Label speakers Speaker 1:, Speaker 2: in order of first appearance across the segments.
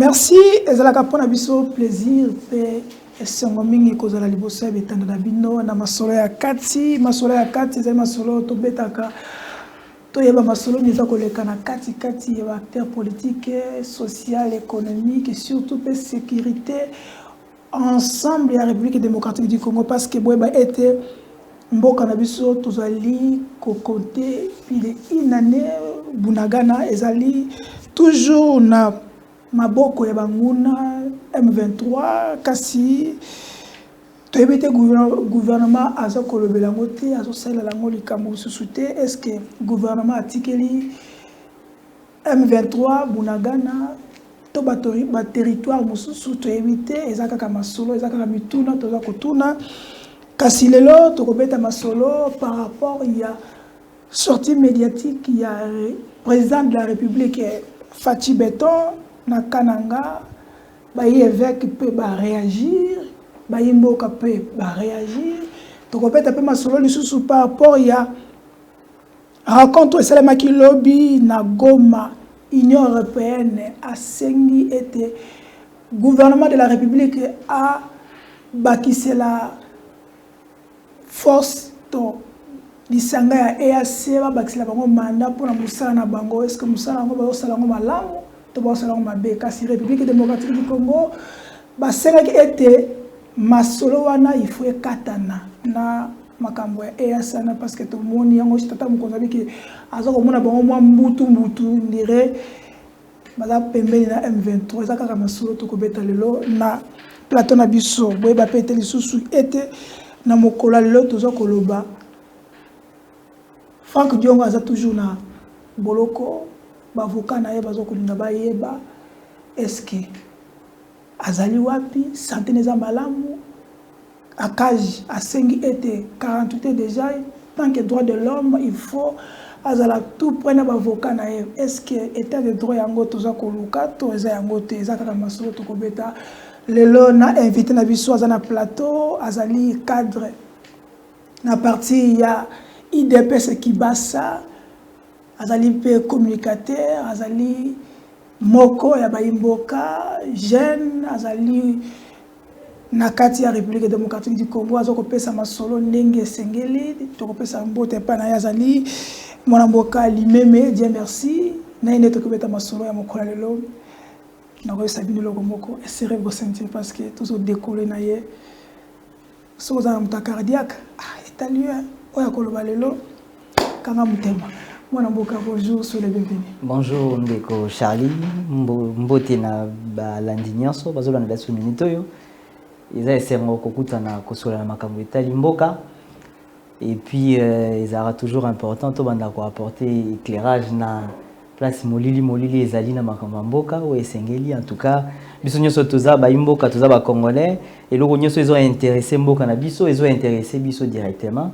Speaker 1: Merci, ezalaka pona biso plaisir pe esengo mingi kozala liboso ya betanda na bino na masolo ya kati ezali masolo tobetaka toyeba masolo niza koleka na kati ya acteurs politiques, social, économique et surtout pe sécurité ensemble ya République démocratique du Congo parce que boyeba ete mboka na biso tozali kokonte pile une année bunagana ezali toujours na maboko ya banguna M23 kasi toyebete gouvernement aza kolobela ngote azo sala lango likambo susuté est-ce que gouvernement atikeli M23 bunagana to ba territoire mususu toyebite ezaka ka masolo ezaka ka mituna toza kotuna kasi lelo tokobeta masolo par rapport il y a sortie médiatique il y a président de la République Fachi Beton na Kananga bayi évêque peut réagir bayi mboka peut réagir tokopeta pe masolo lisusu par rapport il y a rencontre esalemaki lobby na Goma Union européenne asengi ete gouvernement de la République a bakisela force to lisanga ya EAC ba bakisela bango mandat pour na musala na bango est-ce que musala ngo ba osala ngo malamu to ba osala ngo mabe kasi République démocratique du Congo ba selaki ete masolo wana il faut ekatana na makambo ya EAC na parce que tout le monde yango tata mukonzabi ki azoko mona bango mwa mbutu ndire baza pembeni na M23 ezaka ka masolo to kobeta lelo na plateau na biso boye ba pete lisusu ete na mokola lelo tozo koloba Franck Diongo aza toujours na boloko bavoka na ye bazokolinga bayeba est-ce que azali wapi santé neza malamu akaji asengi ete 48 déjà tant que droit de l'homme il faut azala tout prendre bavoka na ye est-ce que état de droit yango toza koluka to eza yango te eza kaka masolo to kobeta lelo na invité na biso aza na plateau azali cadre na partie ya IDPS Kibasa azali pe communicateur azali moko ya bayimboka jeune azali na kati ya République démocratique du Congo azoko pesa masolo ndenge sengeli to kopesa mbote pa na azali mwana mboka limeme Dieu merci na ine to kopeta masolo ya mokola lelo na ko sabini loko moko essere go sentir parce que toujours décoller na ye so za mta cardiaque italien oya koloba lelo kanga mutema mwana mboka bonjour sur les bienvenus
Speaker 2: bonjour ndeko Charlie mbote na balandi nyonso bazolana da minute oyo eza esengo kokutana kosola na makambo etali mboka et puis ils aura toujours important to banda ko apporter éclairage na place molili ezali na makambo mboka ou esengeli en tout cas biso nyonso toza ba mboka toza ba congolais et loko nyonso ils ont intéressé mboka na biso ils ont intéressé biso directement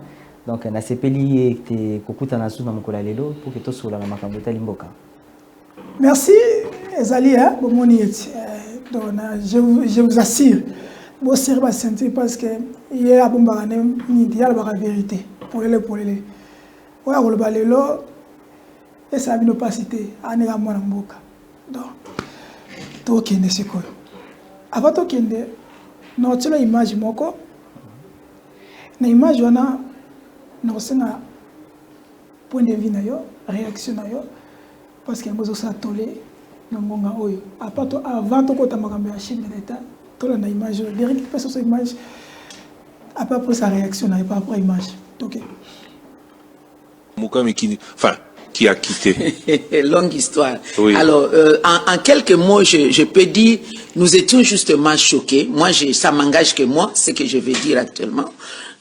Speaker 2: donc na sepeli ete kokuta na suna mokola lelo pour que to sola na makambo etali mboka.
Speaker 1: Merci ezali bomoni eti donc je vous assure bon serba sentir parce que hier abomba ne ni dial ba vérité pour les oya koloba lelo et ça vient pas citer anega mwana mboka donc to kende sikoyo avant to kende no tshelo image moko na image wana na kosenga point de vue na yo réaction na yo parce que ngozo sa tolé na ngonga oyo avant to kota makambo ya chef de l'état to la na image direct passe sur image après sa réaction na pas après image OK
Speaker 3: Mukami qui a quitté.
Speaker 4: Longue histoire.
Speaker 3: Oui.
Speaker 4: Alors, en quelques mots, je peux dire, nous étions justement choqués. Moi, ça m'engage que moi, ce que je vais dire actuellement.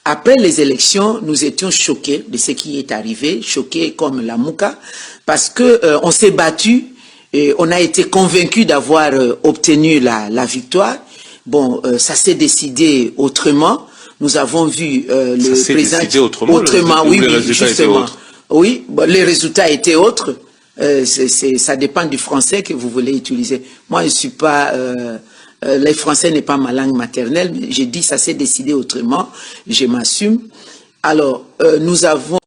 Speaker 4: Après les élections, nous étions choqués de ce qui est arrivé, choqués comme la Mouka, parce que on s'est battu, et on a été convaincus d'avoir obtenu la victoire. Bon, ça s'est décidé autrement. Nous avons vu le président autrement, oui, justement. Oui, bon, les résultats étaient autres. Ça dépend du français que vous voulez utiliser. Moi, je suis pas... le français n'est pas ma langue maternelle, mais j'ai dit ça s'est décidé autrement. Je m'assume. Alors, nous avons...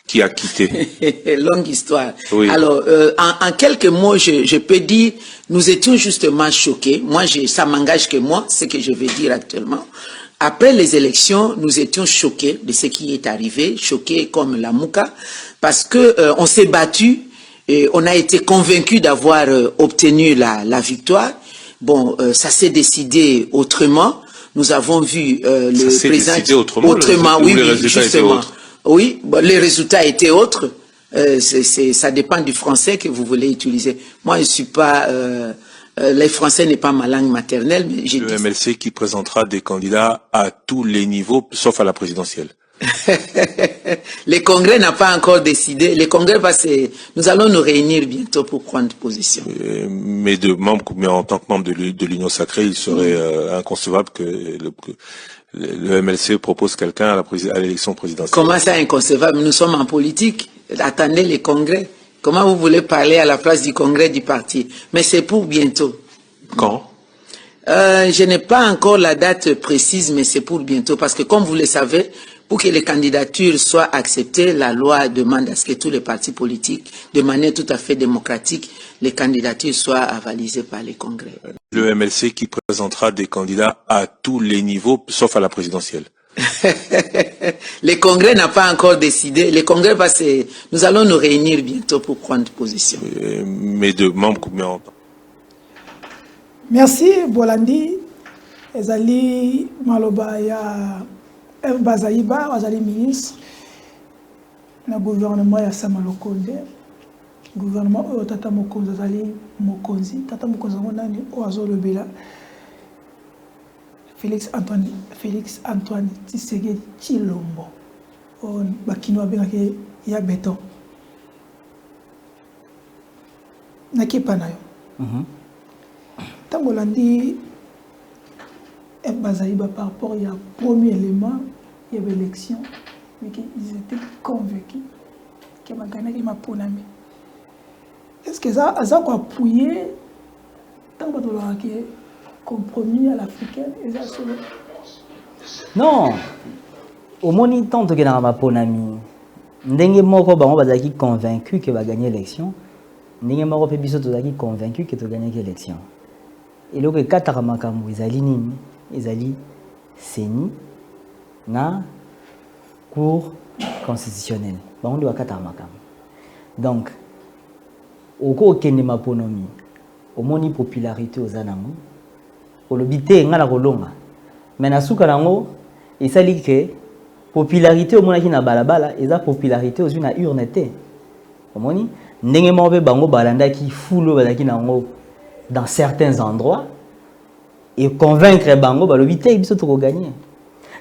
Speaker 3: qui a quitté.
Speaker 4: Longue histoire.
Speaker 3: Oui.
Speaker 4: Alors, en quelques mots, je peux dire, nous étions justement choqués. Moi, ça m'engage que moi, ce que je vais dire actuellement. Après les élections, nous étions choqués de ce qui est arrivé, choqués comme la Mouka, parce que on s'est battu, et on a été convaincus d'avoir obtenu la victoire. Bon, ça s'est décidé autrement. Nous avons vu le président
Speaker 3: autrement,
Speaker 4: oui,
Speaker 3: les résultats
Speaker 4: justement.
Speaker 3: étaient autres.
Speaker 4: Oui, bon, les résultats étaient autres. Ça dépend du français que vous voulez utiliser. Moi, je suis pas. Les français n'est pas ma langue maternelle. Mais j'ai
Speaker 3: le MLC qui présentera des candidats à tous les niveaux, sauf à la présidentielle.
Speaker 4: Le Congrès n'a pas encore décidé. Le Congrès nous allons nous réunir bientôt pour prendre position.
Speaker 3: Mais en tant que membre de l'Union sacrée, il serait inconcevable que le MLC propose quelqu'un à l'élection présidentielle.
Speaker 4: Comment ça inconcevable? Nous sommes en politique. Attendez les congrès. Comment vous voulez parler à la place du congrès du parti? Mais c'est pour bientôt.
Speaker 3: Quand?
Speaker 4: Je n'ai pas encore la date précise, mais c'est pour bientôt. Parce que comme vous le savez, pour que les candidatures soient acceptées, la loi demande à ce que tous les partis politiques, de manière tout à fait démocratique, les candidatures soient avalisées par les congrès.
Speaker 3: Le MLC qui présentera des candidats à tous les niveaux, sauf à la présidentielle.
Speaker 4: Le Congrès n'a pas encore décidé. Le Congrès nous allons nous réunir bientôt pour prendre position.
Speaker 3: Mais en
Speaker 1: Merci Bolandi. Ezali Maloba ya F. Bazaïba, Azali ministre. Le gouvernement ya Samalokonde. Gouvernement Tata Mokonzi Azali Mokonzi. Tata Mokonzi Nani Oazo Lobela. Félix Antoine Tshisekedi Tshilombo. On bakino abengaki ya béton. Nakipa nayo. Tant Bolandi est Bazaïba par rapport il y a premier élément, il y avait l'élection, mais qu'ils étaient convaincus que Magana qui m'a ponami. Est-ce que ça a quoi appuyer tant que tu as compromis à l'africaine et ça
Speaker 2: non, au moins tant que dans ma ponami, ndenge moko bango bazaki convaincu que va gagner l'élection, ndenge moko pe biso tozaki convaincu que tu gagner l'élection. Et donc kataka makambo ezali nini? Ezali seni na cour constitutionnelle. Bango ndio kataka makambo. Donc oko okende maponomi, omoni popularité ozanango, olobite ngala kolonga. Mais na suka nango esali ke popularité omonaki na balabala, eza popularité ozwi na urne te. Omoni ndenge moko pe bango balandaki fulo bazaki nango dans certains endroits et convaincre bango balobite biso to gagner.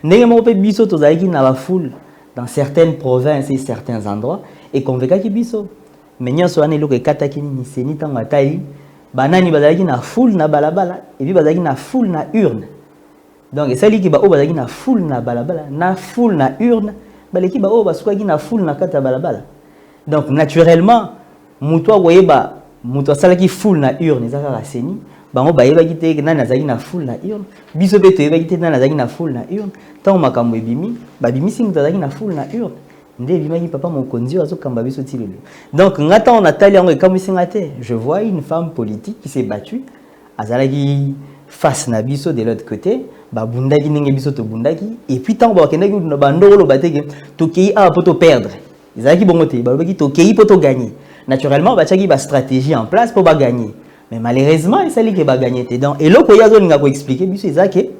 Speaker 2: Ndenge moko pe biso tozalaki na la foule dans certaines provinces et certains endroits et convaincre ki biso. Mais nyonso wana eloko ekataki ni seni tango atali banani bazalaki na foule na balabala et puis bazalaki na foule na urne. Donc esali ki ba o bazalaki na foule na balabala na foule na urne baleki ba o basukaki na foule na kata balabala. Donc naturellement muto akoyeba muto asalaki foule na urne ezaka ka seni bango bayebaki te nani azalaki na foule na urne biso pe toyebaki te nani azalaki na foule na urne tango makambo ebimi babimisi muto azalaki na foule na urne nde ebimaki papa mokonzi azokamba biso ti lelo. Donc ngata on atali yango ekamwisinga te. Je vois une femme politique qui s'est battue azalaki face na biso de l'autre côté babundaki ndenge biso tobundaki et puis tango bakendaki na bandolo bateke tokei a poto perdre ezalaki bongo te balobaki tokei poto gagner. Naturellement batiaki ba stratégie en place pour ba gagner. Mais malheureusement il s'ali que ba gagner te. Donc eloko yazo linga ko expliquer biso ezake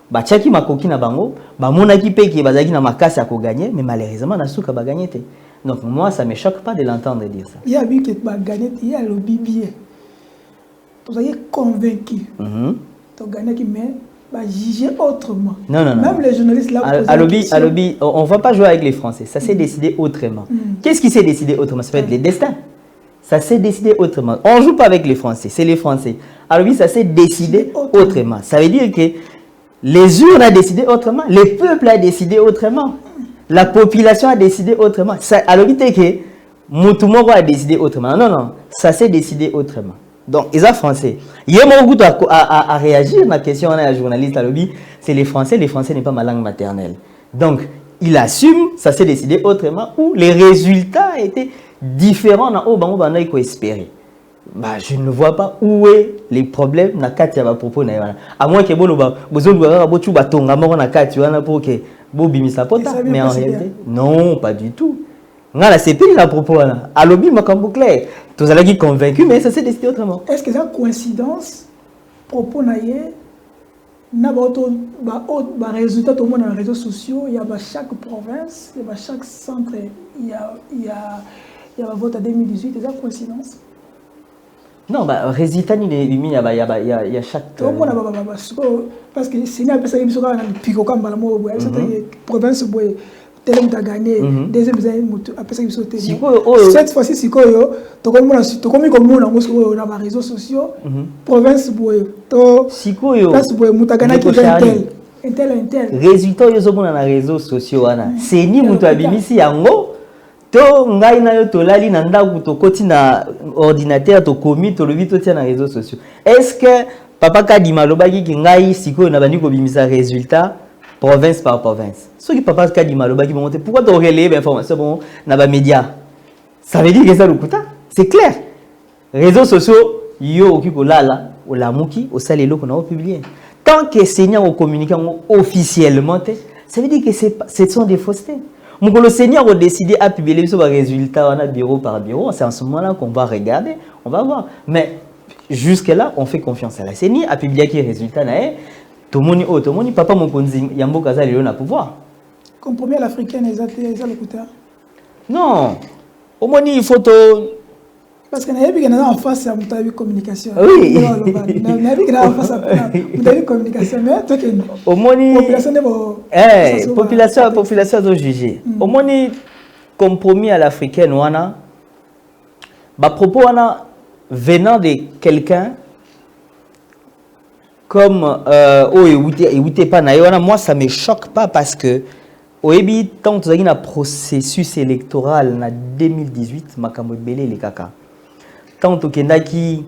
Speaker 2: batiaki makoki na bango bamonaki pe ke bazaki na makasi ya ko gagner mais malheureusement na suka ba gagner te. Donc moi ça me choque pas de l'entendre dire ça.
Speaker 1: Il y a vu que ba gagner il y a le bibier. Vous êtes convaincu. Tu gagner qui mais va juger autrement.
Speaker 2: Non.
Speaker 1: Même les journalistes là.
Speaker 2: Alobi, on va pas jouer avec les Français. Ça s'est décidé autrement. Qu'est-ce qui s'est décidé autrement? Ça peut être les destins. Ça s'est décidé autrement. On joue pas avec les Français, c'est les Français. Alobi, ça s'est décidé autrement. Ça veut dire que les urnes ont décidé autrement, le peuple a décidé autrement, la population a décidé autrement. Alobi, c'est que Moutoumoro a décidé autrement. Non, ça s'est décidé autrement. Donc, ils sont français. Il y a beaucoup à réagir à la question de la journaliste à lobby. C'est les Français n'est pas ma langue maternelle. Donc, il assume, ça s'est décidé autrement, ou les résultats étaient différents dans ce qu'on espérait. Bah, je ne vois pas où est les problèmes dans Katia va propos à moins que bon besoin de tonga mort na Katia pour que bobi sa pota mais en réalité non pas du tout. Nga la CPI la propos là à lobby makambo clair tous allez convaincu mais ça s'est décidé autrement.
Speaker 1: Est-ce que c'est une coïncidence propos naie na ba résultat tout le monde dans les réseaux sociaux il y a chaque province il y a chaque centre il y a vote à 2018 c'est une coïncidence?
Speaker 2: Non, bah, résultat, il y a chaque.
Speaker 1: Parce que si on a passé une pico comme la province, tel a gagné, deuxième cette fois-ci, c'est quoi? Tu comme on a les réseaux sociaux, province,
Speaker 2: résultat, ils sont dans les réseaux sociaux. C'est ni mon abimisi yango. To ngai na yo to lali na ndaku to koti na ordinateur to komi to lobi to tia na réseaux sociaux. Est-ce que papa Kadima lobaki ki ngai siko na bandi ko bimisa résultat province par province. Ce qui papa Kadima lobaki monter pourquoi to relayer l'information bon na ba média. Ça veut dire que ça le kuta. C'est clair. Réseaux sociaux yo okiko lala o lamuki o salelo ko na publier. Tant que Seigneur au communiquant officiellement, ça veut dire que ce sont des faussetés. Le Seigneur a décidé à publier les résultats bureau par bureau. C'est en ce moment-là qu'on va regarder, on va voir. Mais jusque-là, on fait confiance à la Seigneur à publier les résultats. Tout le monde, papa Mokonzi, Yambo Kaza, il a pouvoir.
Speaker 1: Compromis à l'africaine, ils ont l'écouteur.
Speaker 2: Non. Au moins, il faut.
Speaker 1: Parce que nous avons en face à la communication.
Speaker 2: Oui.
Speaker 1: Nous avons en face à la communication. Mais toi,
Speaker 2: au moins,
Speaker 1: population
Speaker 2: de juger. Au moins, compromis à l'africaine, propos venant de quelqu'un comme moi, ça ne me choque pas parce que tant que tu as un processus électoral en 2018, makambo belé les kaka. Tant que Kendaki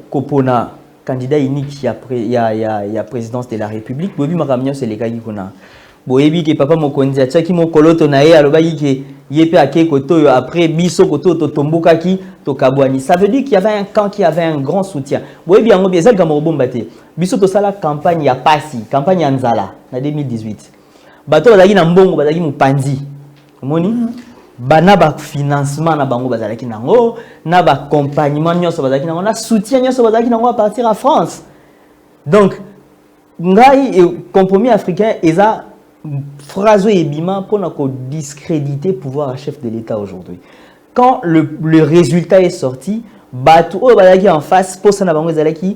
Speaker 2: Kopona, candidat unique, il y a présidence de la République, Bobi Makamignon, c'est les gars qui connaissent. Bobi que papa Mokonzi, Tchaki Mokoloto Nae, Alobagi qui Yepe Ake Koto, après Biso Koto, Totomboka qui, Tokabouani. Ça veut dire qu'il y avait un camp qui avait un grand soutien. Bobi Ango Biesel Gamorobom Bate. Biso Tosala campagne ya Passi, campagne Anzala, en 2018. Bato Bazagi Nambongo, Bazagi Mupandi. Moni? Bana ba financement na bango bazalaki nango na ba accompagnement nyoso bazalaki nango na soutien nyoso bazalaki nango à partir à France. Donc ngai compromis africain eza phrase ebima pour na ko discréditer pouvoir chef de l'État aujourd'hui. Quand le résultat est sorti, batu o bazalaki en face pour ça na bango bazalaki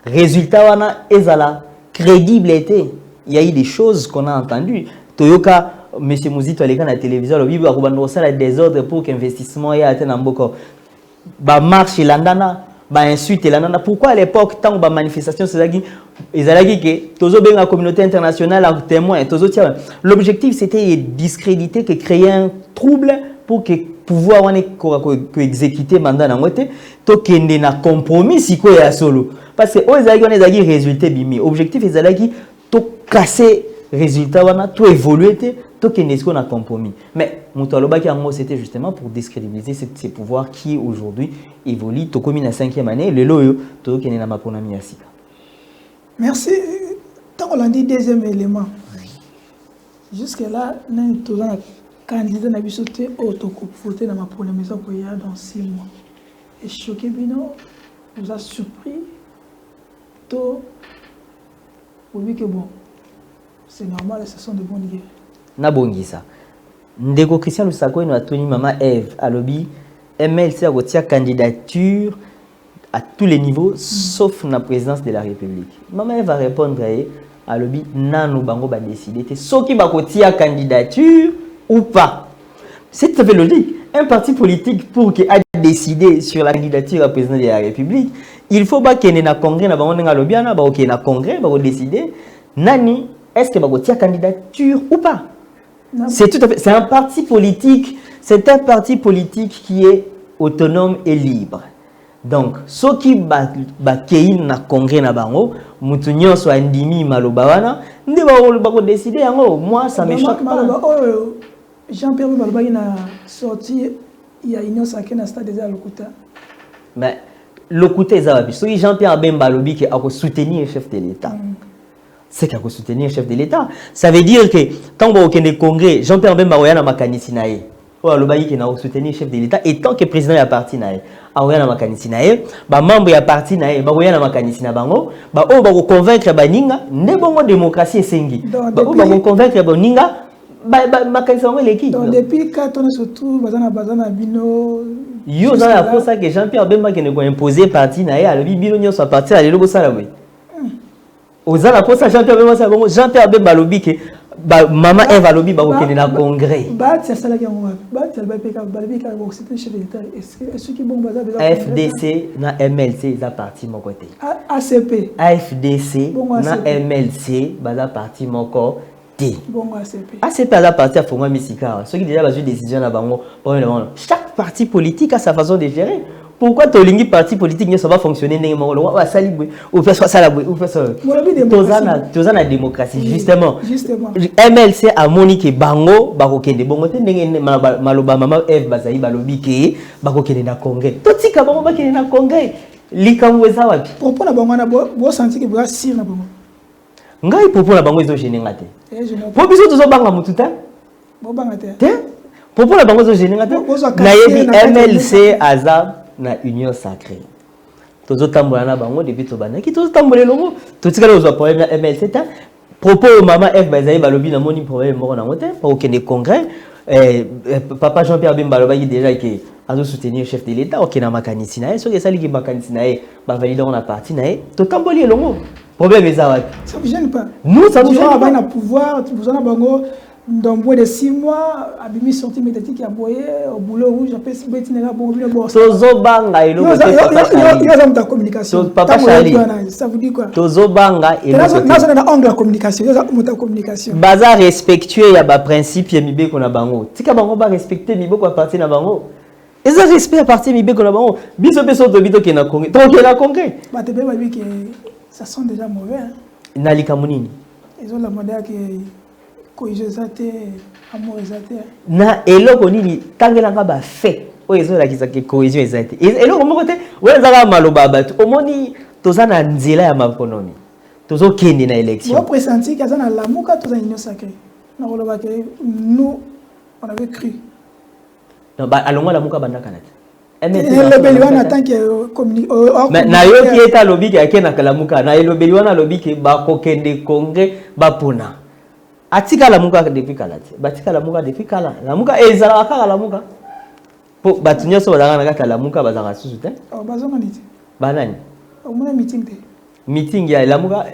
Speaker 2: résultat wana ezala crédible était. Il y a eu des choses qu'on a entendues. Toyoka Monsieur Mouzito à l'écran de la télévision, le Bible a des désordre pour qu'investissement ait atteint un boko. Ba marche landana, ba insulte landana. Pourquoi à l'époque tant ba manifestation c'est ça ils allaient que tozo ben la communauté internationale en témoin, tozo tiens. L'objectif c'était de discréditer, que créer un trouble pour que pouvoir on exécuter mandat na moté, to kende na compromis si quoi ya solo. Parce que ils allaient résultat bimi. Objectif ils allaient to casser résultat wana tout évoluer tout qu'est-ce qu'on a compromis. Mais Moutaloba c'était justement pour discrédibiliser ces pouvoirs qui aujourd'hui évoluent tout comme la 5e année le loyo tout qui n'est na maponami asika.
Speaker 1: Merci. Tant qu'on l'a dit deuxième élément. Jusque là nous tous un candidat n'a bisoté autoco voter dans ma première maison pour y dans 6 mois. Et choqué bino nous a surpris tout pour lui que bon c'est normal, ce sont de bonnes guerres.
Speaker 2: Nabongisa. Ndeko Christian Lusako no atoni maman Eve alobi MLC a retiré candidature à tous les niveaux sauf la présidence de la République. Maman Eve va répondre à alobi nano bango ba décider ce qui va retirer candidature ou pas. C'est tout à fait logique. Un parti politique pour qu'il a décidé sur la candidature à la présidence de la République, il faut pas qu'il y ait un congrès na bango nga lobiana ba qu'il y ait un congrès ba décider nani est-ce que va retirer candidature ou pas. C'est tout à fait. C'est un parti politique. C'est un parti politique qui est autonome et libre. Donc, ceux qui bakei na congrès na bango, mutu nyonso andimi maloba wana, nde ba décider yango. Moi ça me choque pas.
Speaker 1: Jean-Pierre Maloba il a sorti il y a Union Sacrée na stade des Lokuta.
Speaker 2: Mais Lokuta ezawabi, so Jean-Pierre Bemba lobi que a soutenir le chef de l'État. C'est qu'il a soutenir le chef de l'État. Ça veut dire que tant que le congrès, Jean-Pierre Bemba oyana makanisi na ye. O lobayi que na soutenir le chef de l'État et tant que président ya parti na ye. Aoyana makanisi na ye, ba membre ya parti na ye, ba oyana makanisi na bango, ba o ba ko convaincre baninga, ne bongo démocratie esengi. Ba o ba ko convaincre baninga, ba makanisi bango leki.
Speaker 1: Donc depuis 4 ans surtout bazana bino
Speaker 2: yo za la pour ça que Jean-Pierre Bemba qui ne ko imposer parti na ye, alors bino nyo so parti à lelo sala boy. Oza la pour ça Jean-Pierre Bemba ça bongo Jean-Pierre Bemba lobi que maman Eve alobi ba okende na congrès.
Speaker 1: Ba tia sala ki ngwa. Ba tia ba peka ba lobi ka ko c'était chef de l'État. Est-ce qui bon baza besoin
Speaker 2: FDC na MLC za parti mon côté.
Speaker 1: ACP.
Speaker 2: AFDC na MLC baza parti mon côté.
Speaker 1: Bon ACP.
Speaker 2: ACP za parti a fonga misika. Ceux qui déjà bazu décision na bango. Chaque parti politique a sa façon de gérer. Pourquoi Tolingi parti politique ne va fonctionner n'importe où à Saliboué ou faire ça ou faire ça Tozana démocratie justement MLC a monique bango bakokende bongo te ndenge maloba mama Eve bazai balobi ke bakokende na congrès totika bango bakende na congrès likambo eza wapi
Speaker 1: propos na bango na bo senti que bra sir na bango
Speaker 2: ngai propos na bango ezo gêner ngate po biso tozo banga mututa
Speaker 1: bo banga te
Speaker 2: propos na bango ezo gêner ngate na yebi MLC aza na Union Sacrée. Tozo tambola na bango depuis to bana ki tozo tambola longo to tikala ozo problème na MLC ta propos maman F bazai balobi na moni problème moko na moté pas aucun congrès papa Jean-Pierre Bemba balobi déjà que azo soutenir chef de l'État OK na makanisi na so que ça li makanisi na ba valider on a parti na to tamboli longo problème ezaba
Speaker 1: ça vous gêne pas
Speaker 2: nous ça nous
Speaker 1: gêne pas na pouvoir vous en bango dans moins de 6 mois abimi sorti médiatique ya boye au boulot rouge après si beti na bon bon
Speaker 2: tozo banga elo
Speaker 1: la communication
Speaker 2: papa Charlie
Speaker 1: ça vous dit quoi
Speaker 2: tozo banga
Speaker 1: et là na angle la communication yo za communication
Speaker 2: baza respectuer ya ba principe ya mibeko na bango tika bango ba respecter mibeko à partir na bango eza respect à partir mibeko na bango biso beso to bito ke na congrès to ke na congrès
Speaker 1: ba te be ba bi que ça sent déjà mauvais
Speaker 2: na likamunini
Speaker 1: ils ont la modèle que amour ezate
Speaker 2: na eloko nini tangelanga ba fait o ezola kisaka cohésion ezate eloko moko te wezaka maloba batu omoni tozana nzela ya makonomi tozo kende na élection
Speaker 1: on pressenti que ça na lamuka toza Union Sacrée na koloba que nous on avait cru
Speaker 2: non ba alonga lamuka bandaka na
Speaker 1: elobeli wana tant que communique
Speaker 2: mais na yo ki eta lobi ke akena kalamuka na elobeli wana lobi ke ba kokende congrès ba pona atika la muka depuis kala te batika la muka depuis kala la muka ezala kala la muka po batunyo so bazanga na kata la muka bazanga susu te
Speaker 1: bazanga niti
Speaker 2: banani
Speaker 1: au moins meeting te
Speaker 2: meeting ya la muka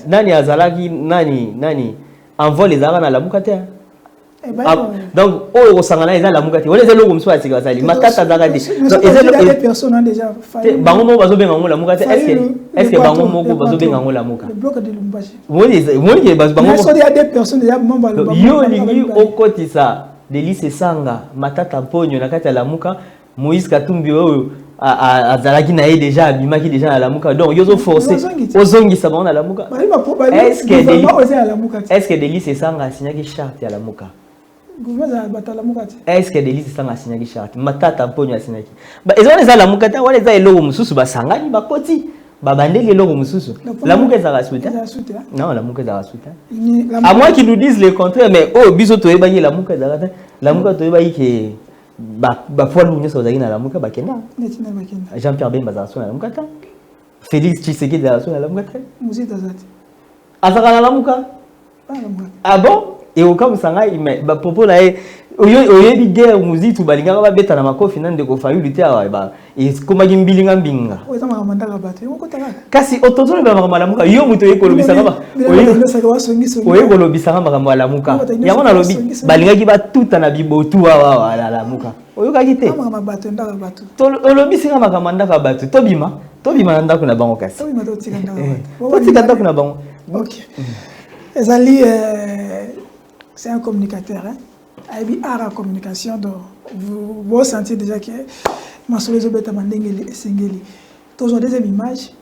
Speaker 2: nani azalaki nani envol ezala na la muka te donc o sangana eza la muka te wala ezelo komso atika basali matata zaka te
Speaker 1: des personnes déjà
Speaker 2: bango mo bazo benga ngo la muka te est-ce que bango moko bazo benga ngo la muka
Speaker 1: le bloc de Lumbashi
Speaker 2: woni ke bazo bango
Speaker 1: il y a des personnes déjà membre
Speaker 2: yo lingi okotisa Delice Sanga matata ponyo na kati ya la muka Moïse Katumbi oyo azalaki na ye déjà abimaki déjà na la muka donc yozo forcer ozongisa bango na la muka est-ce que Delice Sanga asignaki charte ya la muka est-ce que Delice Sanga asignaki charte matata ponyo asignaki ba ezona za la muka ta wala za eloko mususu basangani bakoti babandeli eloko mususu la muka ezala suite non la muka ezala suite à moins qu'ils nous disent le contraire mais oh biso toyebaki la muka ezala la muka toyebaki ke ba poids lourd nyonso ozalaki na la muka bakenda Jean-Pierre Bemba azala so na la muka ta Félix Tshisekedi azala so na la muka ta azaka na la muka ah bon et au cas où ça mais ba propos là oyebi guerre muzitu balingaka babeta na makofi nande ko fayu lute ba et koma gimbilinga mbinga
Speaker 1: oza makamandaka bato yoko taka
Speaker 2: kasi otozo ba makamalamuka yo muto yekolobisanga ba oyekolobisanga makamalamuka yango na lobi balingaki batuta na bibotu wa la muka oyokaki te
Speaker 1: bato ndaka bato
Speaker 2: olobisanga makamandaka bato tobima na ndako na bango kasi
Speaker 1: tobima totika
Speaker 2: ndako na bango
Speaker 1: OK ezali c'est un communicateur hein. Aibi art en communication donc vous sentez déjà que masolo ezobeta mandenge esengeli tozwa deuxième image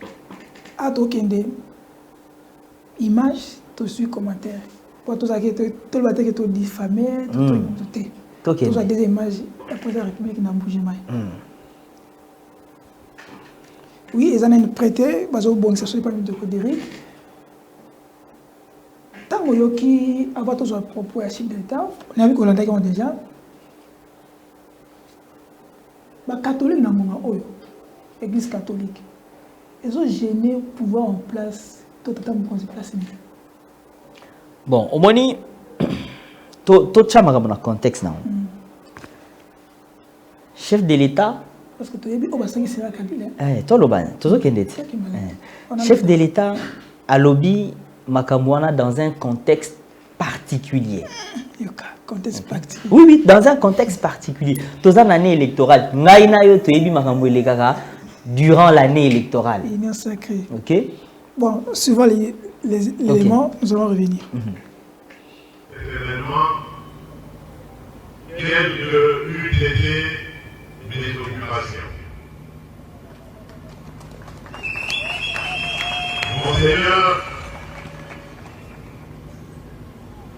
Speaker 1: atokende image tozwi commentaire po tozalaki toloba teke todifame tozwa deuxième image ya président de la république na mbujimai oui eza nani prêté bazobongisa so epami de Déric ntango oyoki ava tozwa propos ya chef d'état nayebi kolandaki yango déjà bacatholique na ngonga oyo église catholique ezogéne pouvoir en place totata mokonzi place nini
Speaker 2: bon omoni totya makambo na contexte nango chef de l'état
Speaker 1: parce que toyebi oyo basangisela kabila
Speaker 2: tolobani tozokende ti chef de l'état alobi makambo wana dans un contexte particulier.
Speaker 1: Contexte particulier.
Speaker 2: Oui, oui, dans un contexte particulier. Dans une année électorale, durant l'année électorale.
Speaker 1: L'union sacrée.
Speaker 2: Ok.
Speaker 1: Bon, suivant les éléments, nous allons revenir.
Speaker 5: Les événements, quelle eût été mes occupations. Monseigneur,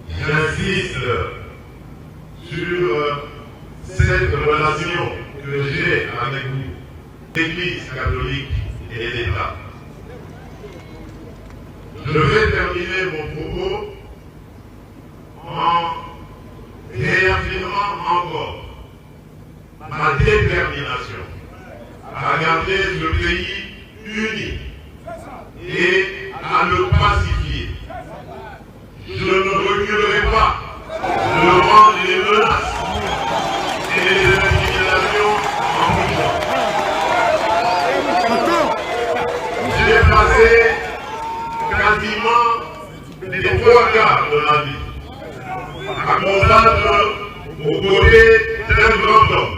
Speaker 5: j'insiste sur cette relation que j'ai avec vous, l'Église catholique et l'État. Je vais terminer mon propos en réaffirmant encore ma détermination à garder ce pays uni et à le pacifier. Je ne reculerai pas devant les menaces et les intimidations en mouvement. J'ai passé quasiment les 3 quarts de ma vie à combattre aux côtés d'un grand homme.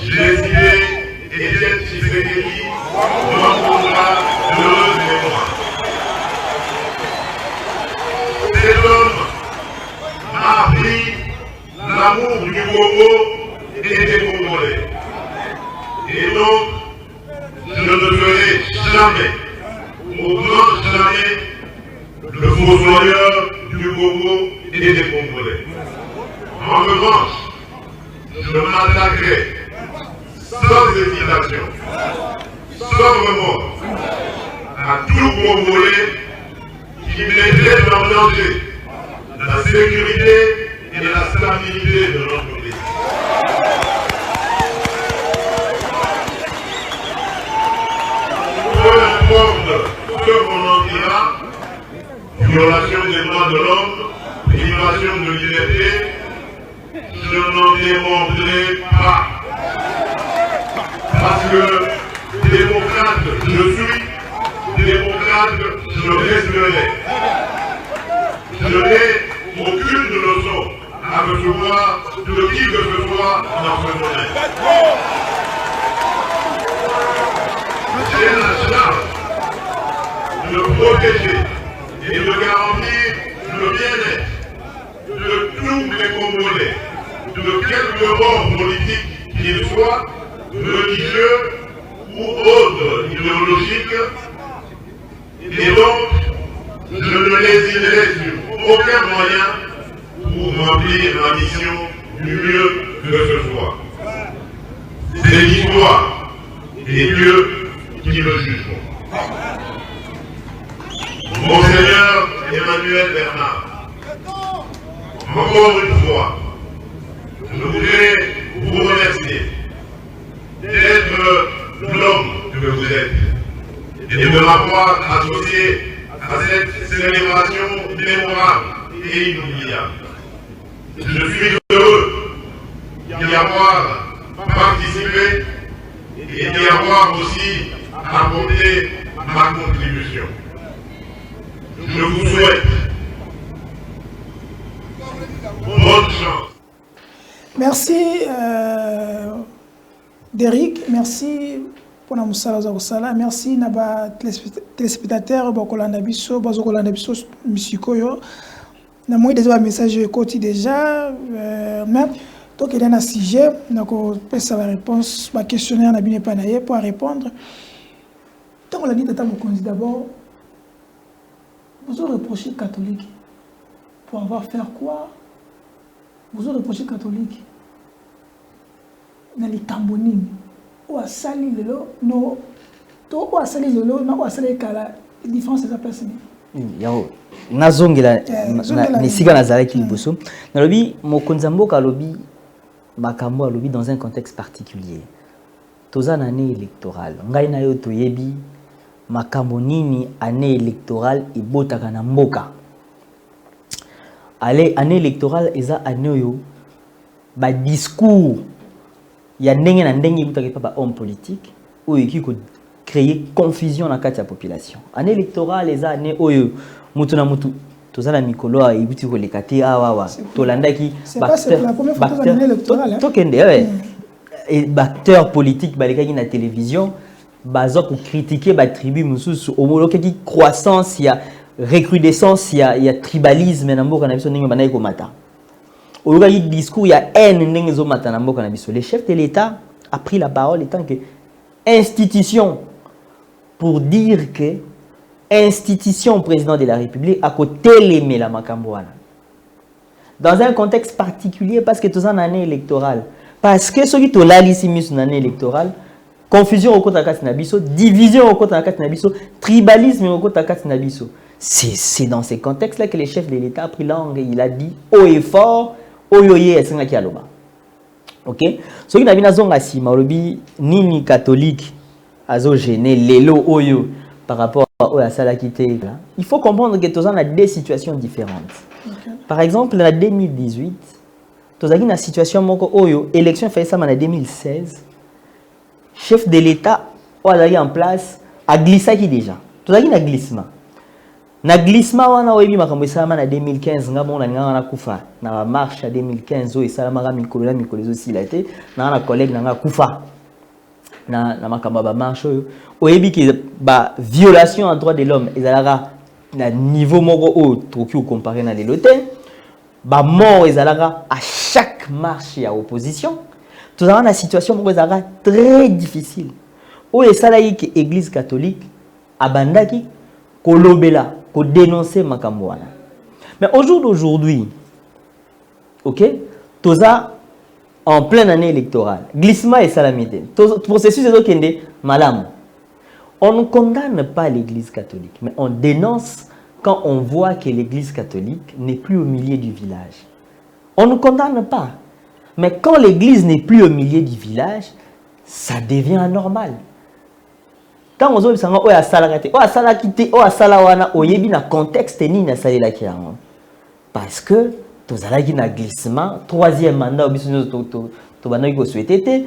Speaker 5: J'ai décidé Étienne Tshisekedi dans mon heureuse mémoire. Cet homme m'a appris l'amour du Congo et des Congolais. Et donc, je ne ferai jamais, au grand jamais, le fossoyeur du Congo et des Congolais. En revanche, je m'attaquerai sans hésitation, sans remords, à tout Congolais qui mettrait en danger la sécurité et la stabilité de notre pays. Peu importe ce qu'on en dira, violation des droits de l'homme, privation de liberté, je n'en démordrai pas. Parce que démocrate je suis, démocrate je resterai. Je n'ai aucune leçon à recevoir de qui que ce soit dans ce domaine. J'ai la charge de protéger et de garantir le bien-être de tous les Congolais, de quelque bord politique qu'ils soient, religieux ou autres idéologiques, et donc je ne lésinerai sur aucun moyen pour remplir ma mission du mieux que ce soit. C'est l'histoire et Dieu qui me jugeront. Monseigneur Emmanuel Bernard, encore une fois, je voudrais vous remercier d'être l'homme que vous êtes et de m'avoir associé à cette célébration mémorable et inoubliable. Je suis heureux d'y avoir participé et d'y avoir aussi apporté ma contribution. Je vous souhaite bonne chance.
Speaker 1: Merci Déric, merci pour la musala. Merci naba téléspectateurs bakolanda biso bazokolanda biso misikoyo. Na moi déjà message côté déjà mais Donc, il y a un sujet, donc on peut savoir la réponse, ma questionnaire n'a bien pas pour répondre. Tant on l'a dit, d'abord, vous avez reproché catholique pour avoir fait quoi? Vous avez reproché catholique dans les cambonimes. Ou à Sali Lelo, non, ou à Sali Lelo, non, ou à Sali Kala, la différence est à placer.
Speaker 2: Yao, nazongela, nisiga nazareki liboso. Nalobi, mokonzambo kalobi, makambo alobi dans un contexte particulier. Toza na année électorale. Ngai na yo toyebi, makambo nini année électorale ebotaka na mboka. Allez, année électorale eza année yo, ba discours ya ndenge na ndenge ebutaka pa homme politique oyo ki ko créer confusion na kati ya population. Année électorale eza année oyo mutu na mutu tozala mikolo a ebuti ko lekati awa tolandaki acteur électorale tokende et acteur politique balekaki na télévision bazo ko critiquer ba tribu mususu omoloke ki croissance ya recrudescence ya tribalisme na mboka na biso ndenge banayi ko mata. Au discours, il y a le chef de l'État a pris la parole en tant qu'institution pour dire que institution président de la République a côté l'aimer la Macambouana. Dans un contexte particulier, parce que tout en année électorale, parce que ceux qui sont là ici une année électorale, confusion au côté de Nabiso, division au côté de Nabiso, tribalisme au côté de Nabiso. C'est dans ces contextes-là que le chef de l'État a pris langue et il a dit haut et fort. Oyoye esenga ki aloba. OK? Ce qui n'a bien zonga si malobi nini catholique azo gêné lelo oyo par rapport à la salakité là. Il faut comprendre que tous on a deux situations différentes. Okay. Par exemple, en 2018, tous a une situation moko oyo élection fait ça en 2016. Chef de l'État a en place a glissé qui déjà. Tous a un glissement. Na glissement wana oyebi makambo esalama na 2015 nga bona nga na kufa na marche ya 2015 o esalama ga mikolo zo sila ete na collègue na nga kufa na makambo ba marche oyebi ki ba violation en droit de l'homme ezalaka na niveau moko o toki comparer na lelote ba mort ezalaka à chaque marche ya opposition tout ça na situation moko ezalaka très difficile o esalaki ke église catholique abandaki kolobela pour dénoncer Makambouana. Mais au jour d'aujourd'hui, ok, tout ça en pleine année électorale, glissement et salamité, tout processus est malam. On ne condamne pas l'Église catholique, mais on dénonce quand on voit que l'Église catholique n'est plus au milieu du village. On ne condamne pas, mais quand l'Église n'est plus au milieu du village, ça devient anormal. Quand on a sanga oya salakate oya salakite oya salawana oyebi na contexte ni na salela kiango parce que tozalaki na glissement troisième mandat obiso to banaki ko souhaiter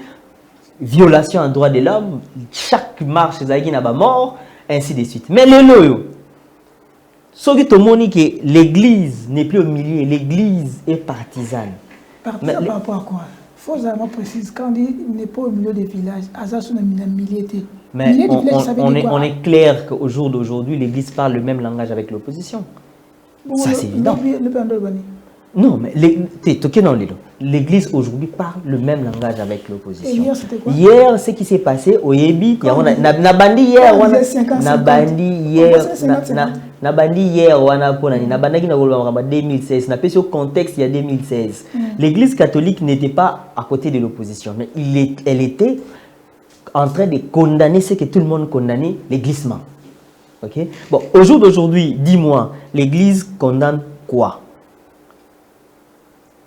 Speaker 2: violation en droit de l'homme chaque marche ezalaki na ba mort ainsi de suite mais lelo yo soki tomoni que l'église n'est plus au milieu l'église est partisane
Speaker 1: par rapport à quoi faut vraiment préciser quand on dit n'est pas au milieu des villages azasu na milieu.
Speaker 2: Mais on est clair qu'au jour d'aujourd'hui, l'Église parle le même langage avec l'opposition. Bon, ça, c'est évident. Non, mais l'Église aujourd'hui parle le même langage avec l'opposition.
Speaker 1: Hier, c'était quoi?
Speaker 2: Hier, ce qui s'est passé au Yébi, Nabandi hier, Nabandi hier, Nabandi 2016, n'a pas sur contexte il y a 2016. L'Église catholique n'était pas à côté de l'opposition, mais elle était en train de condamner ce que tout le monde condamnait, les glissements. Ok? Bon, au jour d'aujourd'hui, dis-moi, l'Église condamne quoi?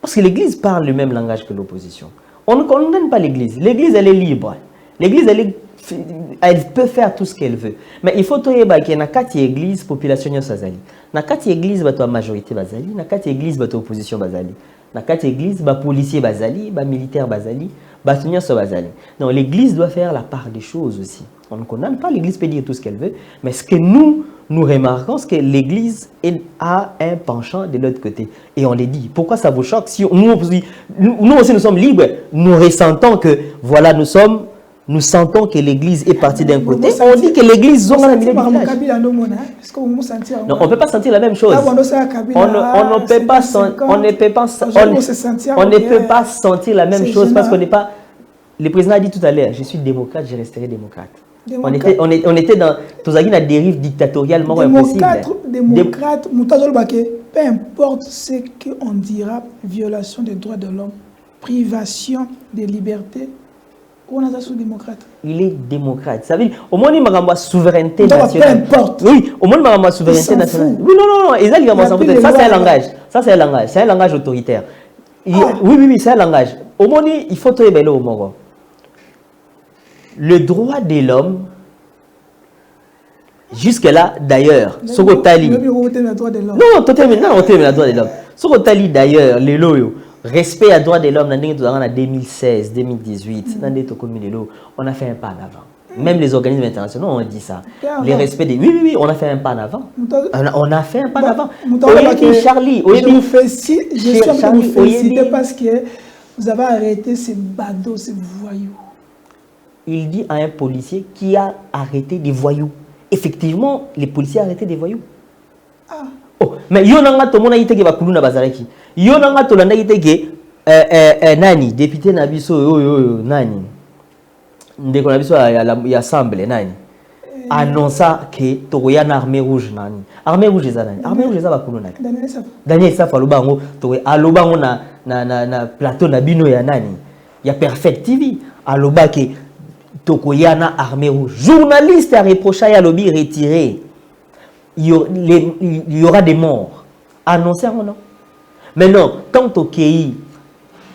Speaker 2: Parce que l'Église parle le même langage que l'opposition. On ne condamne pas l'Église. L'Église, elle est libre. L'Église, elle peut faire tout ce qu'elle veut. Mais il faut qu'il y ait une église, population sazali. Dans une église, il y a majorité bazali. Dans une église, il y a opposition bazali. Dans une église, il y a policier bazali, il y a militaire bazali. Donc l'Église doit faire la part des choses aussi. On ne condamne pas, l'Église peut dire tout ce qu'elle veut, mais ce que nous remarquons, c'est que l'Église a un penchant de l'autre côté. Et on les dit. Pourquoi ça vous choque? Si nous aussi nous sommes libres, nous ressentons que voilà, nous sommes nous sentons que l'église est partie d'un côté, on dit que l'église zone dans le village. Non, on ne peut pas sentir la même chose. On ne peut pas sentir la même chose parce qu'on n'est pas. Le président a dit tout à l'heure, je suis démocrate, je resterai démocrate. On était dans la dérive dictatoriale impossible.
Speaker 1: Démocrate, peu importe ce qu'on dira, violation des droits de l'homme, privation des libertés, on a sous démocrate.
Speaker 2: Il est démocrate. Ça veut dire, au moins, il y a souveraineté nationale.
Speaker 1: Peu importe.
Speaker 2: Oui, au moins, il y a souveraineté nationale. Oui, non, ça c'est un langage. Ça c'est un langage. C'est un langage autoritaire. Oui, c'est un langage. Au moins, il faut te révéler au Moro. Le droit de l'homme, jusque-là, d'ailleurs, Sokotali. Non, totalement, le droit de l'homme. Sokotali, d'ailleurs, les loyaux. Respect à droit de l'homme, en 2016, 2018, on a fait un pas en avant. Même les organismes internationaux ont dit ça. Les respects des... Oui, on a fait un pas en avant. On a fait un pas en avant. Charlie,
Speaker 1: je suis en train de vous féliciter parce que vous avez arrêté ces badauds, ces voyous.
Speaker 2: Il dit à un policier qui a arrêté des voyous. Effectivement, les policiers ont arrêté des voyous. Oh, mais yonanga to mona yiteke bakulu na bazalaki. Yonanga to landa yiteke nani député na biso nani. Ndeko na biso ya assemblée nani. Annonça que toya na armée rouge nani. Armée rouge eza nani. Armée rouge eza bakulu nani. Daniel Safa lobango to alobango na plateau na bino ya nani. Ya Perfect TV aloba que tokoya na armée rouge. Journaliste a reproché à lobby retiré. Il y aura des morts. Annoncé ou non? Maintenant, quand au pays,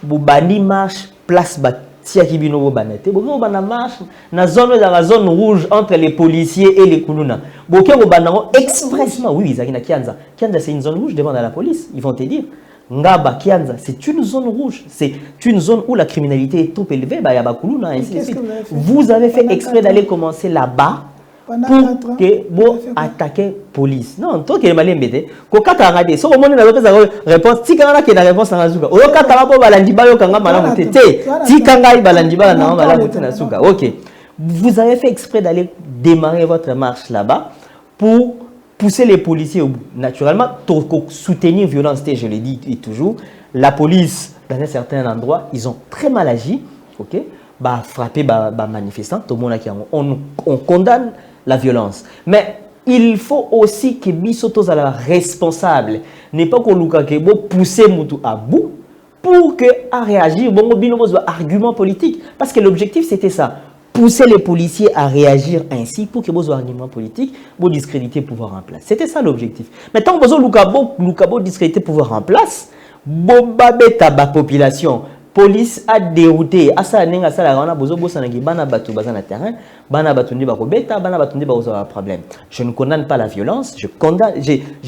Speaker 2: Boubani marche, place Batia Kibino Bobanete, Boubana marche, dans la zone rouge entre les policiers et les Kounouna. Boké Bobanango expressement, oui, Kianza. Kianza, c'est une zone rouge devant la police, ils vont te dire. Ngaba, Kianza, c'est une zone rouge. C'est une zone où la criminalité est trop élevée, Bayabakuluna, ainsi de suite. Vous avez fait exprès d'aller commencer là-bas pour que vous attaquez la police. Non, toi qui es mal embêté, quand tu as regardé, si vous avez une réponse, si tu as une réponse, tu as une réponse. Ok. Vous avez fait exprès d'aller démarrer votre marche là-bas pour pousser les policiers au bout. Naturellement, pour soutenir la violence, je le dis toujours, la police, dans un certain endroit, ils ont très mal agi. Ok? Frapper les manifestants, tout le monde on condamne la violence. Mais il faut aussi que Bissoto soit responsable. N'est pas qu'on pousser Moutou à bout pour que à réagir. Bon, argument politique. Parce que l'objectif c'était ça. Pousser les policiers à réagir ainsi pour que vos arguments politiques, vos discréditer le pouvoir en place. C'était ça l'objectif. Maintenant, vous avez discréditer le pouvoir en place. Bobabeta la population. Police a dérouté à ça nenga ça la bozo bossa na bana batu bazana terrain bana batundi ba kobeta bana batundi ba oza problème. Je ne condamne pas la violence, je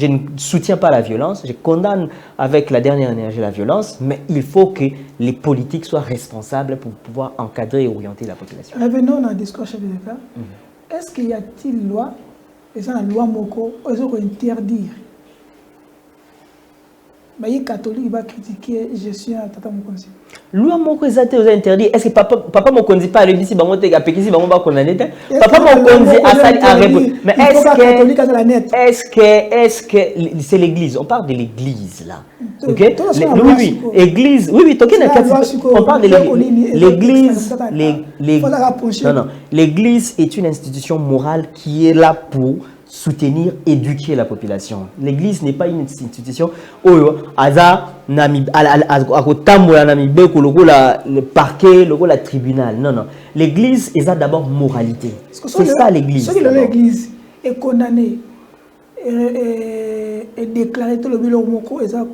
Speaker 2: ne soutiens pas la violence, je condamne avec la dernière énergie la violence, mais il faut que les politiques soient responsables pour pouvoir encadrer et orienter la population.
Speaker 1: Revenons au discours chef de l'État. Est-ce qu'il y a-t-il une loi, et ça la loi Moko, ils ont interdire les catholiques va critiquer je suis un tata mokonzi.
Speaker 2: Loi Moko est interdit. Est-ce que papa mokonzi pas le dit si bango te gapeki si bango ba condamner? Papa mokonzi a répondu. Mais est-ce que c'est l'église? On parle de l'église là. OK? Oui, église. Oui, on parle de l'église. Non, l'église est une institution morale qui est là pour soutenir, éduquer la population. L'église n'est pas une institution où le parquet, le tribunal. Non. L'église est d'abord moralité. C'est ça l'église.
Speaker 1: Ce que l'église est condamnée et déclarée tout le bilan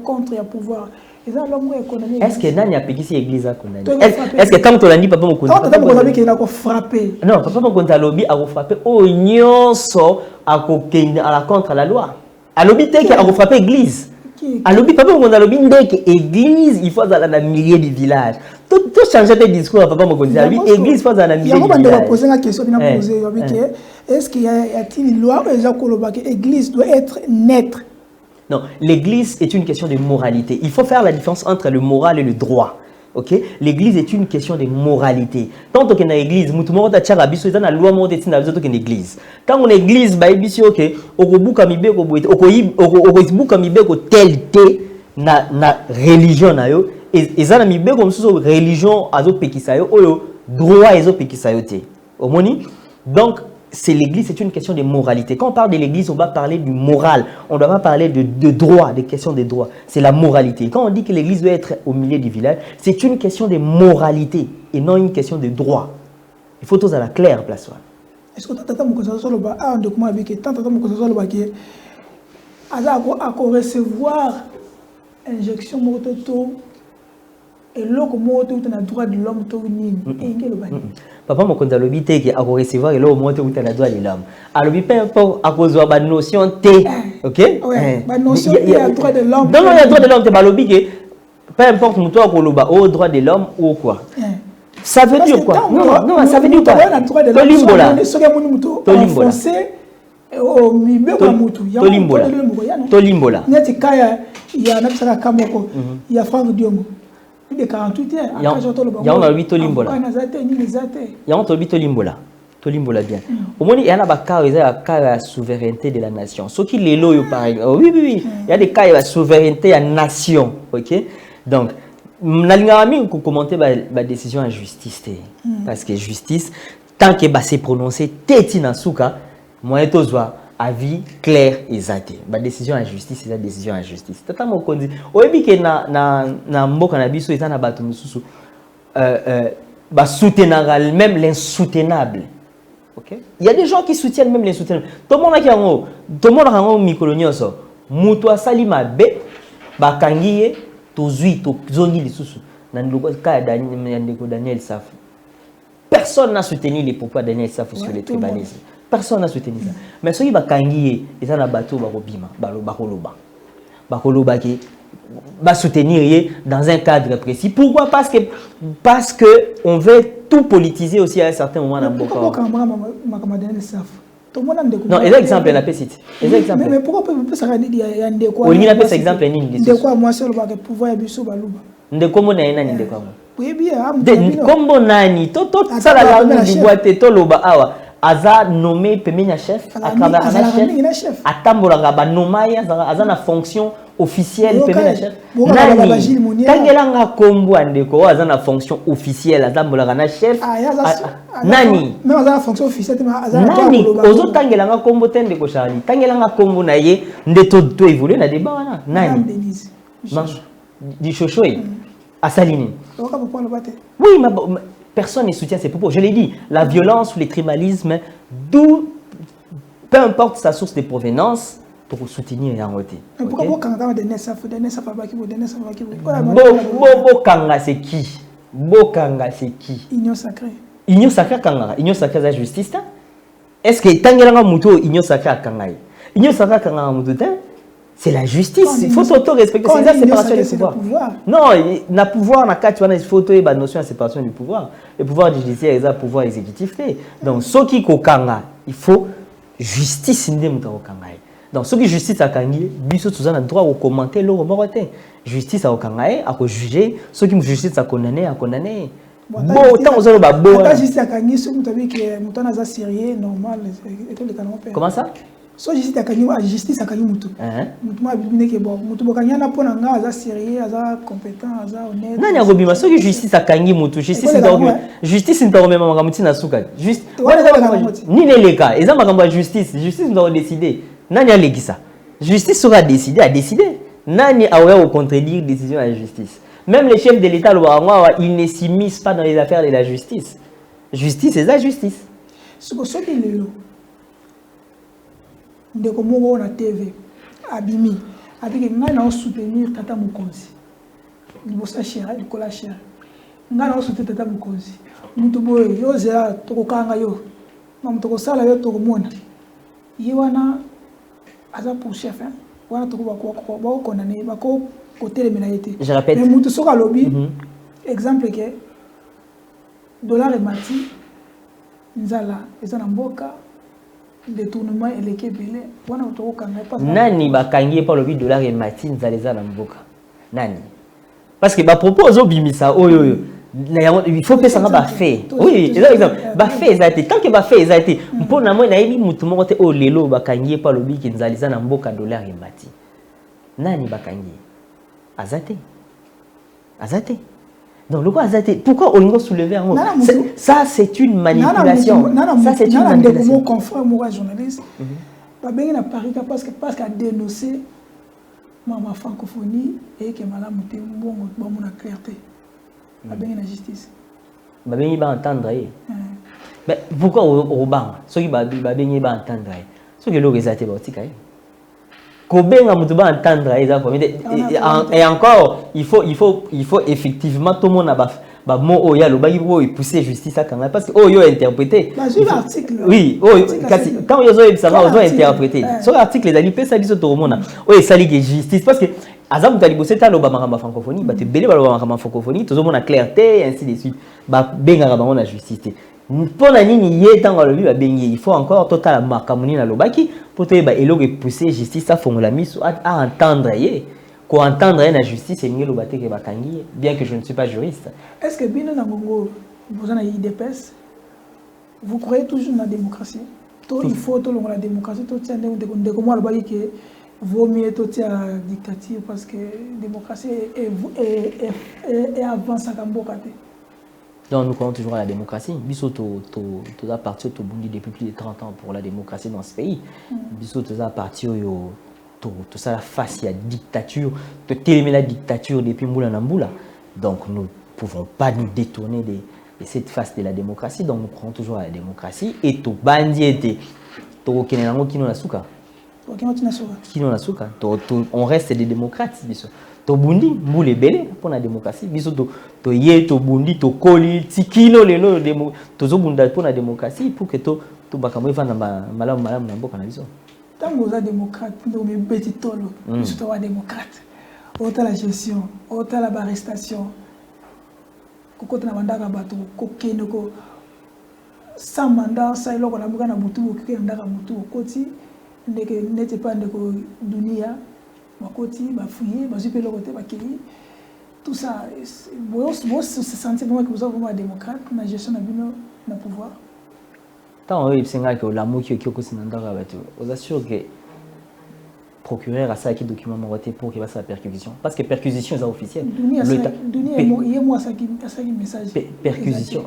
Speaker 1: contre le pouvoir.
Speaker 2: Est-ce que Nani a payé si l'église a condamné? Est-ce que quand on a dit papa Mokonzi
Speaker 1: a frappé?
Speaker 2: Non, papa Mokonzi a lobby a frappé au nyonso a la contre la loi. A lobby te a frappé l'église. A lobby papa Mokonzi a lobby ndeke église il faut dans la milieu du village. Tout changer de discours à papa Mokonzi a lui église faut dans la milieu du village.
Speaker 1: Il y a poser la question bien posée est-ce qu'il y a-t-il une loi où l'église doit être neutre?
Speaker 2: Non, l'église est une question de moralité. Il faut faire la différence entre le moral et le droit. Ok, l'église est une question de moralité. Tant qu'on est l'église, tout le monde a tchara biso, ils ont la loi monte dans l'église. Quand on est église, bah biso ok, okobuka mibe okobuka mibe ko tel na religion na yo, et ça na mibe comme ça religion azo pekisa yo, oyo droit azo pekisa yo te. Omoni? Donc c'est l'église, c'est une question de moralité. Quand on parle de l'église, on va parler du moral. On ne doit pas parler de droit, des questions de droit. C'est la moralité. Quand on dit que l'église doit être au milieu du village, c'est une question de moralité et non une question de droit. Il faut tous à la claire place.
Speaker 1: Est-ce que tu as recevoir injection moto et l'autre moto a droit de l'homme papa mon compte à l'obité qui a recevoir et l'autre moto a droit de l'homme. À l'obité peu importe à cause de la notion T, ok? La notion T a droit de l'homme.
Speaker 2: Non, il y a droit de l'homme, c'est l'obité. Peu importe nous toi au droit de l'homme ou quoi. Ça veut dire quoi? Non, ça veut dire quoi? Tolimbola. Tolimbola. Tolimbola. Tolimbola.
Speaker 1: Il y a il y a Franck Diongo. Il y a 48 heures.
Speaker 2: Il y a 8 Tolimbola. Il y a 8 Tolimbola. Tolimbola bien. Au moins, il y a un cas de la souveraineté de la nation. Ce qui est là, par exemple. Oui. Il y a des cas de la souveraineté de la nation. Ok? Donc, je vais commenter la décision en justice. Parce que justice, tant que c'est prononcé, téti dans ce cas, moi, je dois avis clair et exact. La décision en justice, c'est la décision en justice. Tata mo kondi. Oyebi ke na mboka na biso eza na bato mususu ba soutenir même l'insoutenable. OK? Il y a des gens qui soutiennent même l'insoutenable. Tout le monde qui ango, tout le monde ango mikolonioso. Mutu asali mabe ba kangiye tozui to zongi lisusu. Na ndoko ka Daniel Safou. Personne n'a soutenu les propos de Daniel Safou sur le tribalisme. Personne n'a soutenu ça. Mais ceux qui va kangier, ils ont un bateau bakobima, bakoloba qui va soutenir dans un cadre précis. Pourquoi? Parce que on veut tout politiser aussi à un certain moment dans Boka. Non, et l'exemple la petite.
Speaker 1: Mais pourquoi peut ça dire il y a des quoi?
Speaker 2: On y a pas exemple ni
Speaker 1: de quoi moi seul va pouvoir biso baluba.
Speaker 2: De comment na ina ni de quoi?
Speaker 1: Oui bien,
Speaker 2: comme nani to ça la langue boîte to loba awa. Aza nommé premier chef, chef. Atambola ba nomaya aza na fonction officielle premier chef. Nani tangelanga kombo andeko aza na fonction officielle atambola na chef. Nani
Speaker 1: même aza na fonction officielle aza
Speaker 2: nani ozo tangelanga kombo tende ko Charlie tangelanga kombo na ye ndeto to évoluer na débat wana nani di chochoy asalini oui personne ne soutient ces propos. Je l'ai dit, la violence ou le tribalisme, d'où, peu importe sa source de provenance, pour soutenir et en côté.
Speaker 1: Mais pourquoi Bokanga
Speaker 2: c'est qui? Bokanga c'est qui?
Speaker 1: Union sacrée.
Speaker 2: Union sacrée Kanga. Union sacrée la justice. Est-ce que Tangelanga Muto Union sacrée Kanga? Union sacrée Kanga Muto c'est la justice. Il faut s'auto-respecter. C'est la séparation du pouvoir. Non, le pouvoir, il faut la notion de séparation du pouvoir. Le pouvoir judiciaire et le pouvoir exécutif. Donc, ce qui est il faut justice. Donc, ce qui est justice à Kangi, il a le droit de commenter le remonter. Justice à Kangaï, à juger. Ce qui est justice à condamner, à condamner.
Speaker 1: Bon, justice à Kangi, ce que Syriens normal.
Speaker 2: Comment ça?
Speaker 1: So justice à justice à mutu. Mutu ma bibine ke bon. Mutu bokanya na pona nga aza sérieux, aza compétent, aza honnête.
Speaker 2: Nani akobima so justice à kangi mutu. Justice ndio mema makamti na suka. Juste. Ni neleka. Eza makambo justice. Justice ndio décider. Nani alekisa? Justice sera décider à décider. Nani awa contredire décision à la justice. Même les chefs de l'État ils ne s'immiscent pas dans les affaires de la justice. Justice c'est la justice.
Speaker 1: Ce que so lelo ndeko moko na TV abimi abiki nga na soutenir tata Mokonzi libosa cher likola cher nga na soutenir tata Mokonzi mutu boye yo zela tokokanga yo mamu tokosala yo tokomona ye wana aza pour chef wana tokoba ko condamner bako kotelemela yete.
Speaker 2: Je répète
Speaker 1: mais mutu soka lobby exemple que dollar et mati nzala ezana mboka détournement et l'équipe belé wana utoko kanga pas
Speaker 2: nani bakangie par le $1 et matine zaleza na mboka nani parce que bah propose obimisa il faut que ça va fait oui exemple bah fait ça tant que bah fait ça été pour na moi na yebi mutu moko te o lelo bakangi pa lobi ki nzaliza na mboka dollar embati nani bakangi azate donc le quoi azate pourquoi on soulever un ça c'est une manipulation ça c'est une manipulation
Speaker 1: mon confrère moi journaliste ba bengi na Paris parce qu'a dénoncé ma francophonie et que malamu te mbongo ba mona clarté ba bengi na justice
Speaker 2: ba bengi ba entendre mais pourquoi au bang ceux qui ba bengi ba entendre ceux qui le rezate ba tika ko benga mutu ba entendre ça et encore il faut effectivement tout le monde ba mo o ya lo ba yibo et pousser justice à kanga parce que oh yo interprété oui quand yo zo ça va interpréter sur l'article les alipes ça biso to mona o et sali que justice parce que azam tali bosé ta lo ba makamba francophonie ba te belé ba lo makamba francophonie to zo mona clarté ainsi de suite ba benga ba mona justice pour la nini yé tant le ba bengi il faut encore total makamuni na lo baki pour te ba elo que pousser justice ça font la mise à entendre yé qu'on entendre la justice et mieux le battre que bakangi bien que je ne suis pas juriste.
Speaker 1: Est-ce que bien dans Congo vous en avez IDPS vous croyez toujours dans la démocratie il faut tout la démocratie tout tient de comment le bail que vaut mieux tout tient dictature parce que démocratie est avant ça comme bokaté.
Speaker 2: Donc nous croyons toujours à la démocratie. Biso to a parti au Burundi depuis plus de 30 ans pour la démocratie dans ce pays. Biso to a parti tout ça face à la dictature, de télémer la dictature depuis Mboula Namboula. Donc nous ne pouvons pas nous détourner de cette face de la démocratie. Donc nous croyons toujours à la démocratie. Et tout bandi était tout Kenenango Kino Nasuka. Kino Nasuka. On reste des démocrates. To bundi Mboule belé pour la démocratie. Biso to yé to bundi to koli tikino lelo to zo bunda pour la démocratie pour que to bakamwe fa na malamu na mboka na biso.
Speaker 1: Tant que vous êtes démocrate, vous êtes petit tolo, vous êtes démocrate. Autant la gestion, autant la arrestation. Quand on a mandat à battre, sans mandat, ça est là qu'on a besoin de boutou, qu'on a besoin de boutou. Côté, n'était pas de dunia, ma côté, ma fouille, ma super côté, ma kiri. Tout ça, vous se sentez vraiment que vous êtes vraiment démocrate, la gestion de le pouvoir.
Speaker 2: Tant que l'amour qui est aussi dans le vous assure que le procureur a ça qui document pour qu'il fasse la perquisition. Parce que perquisition est officielle. Perquisition.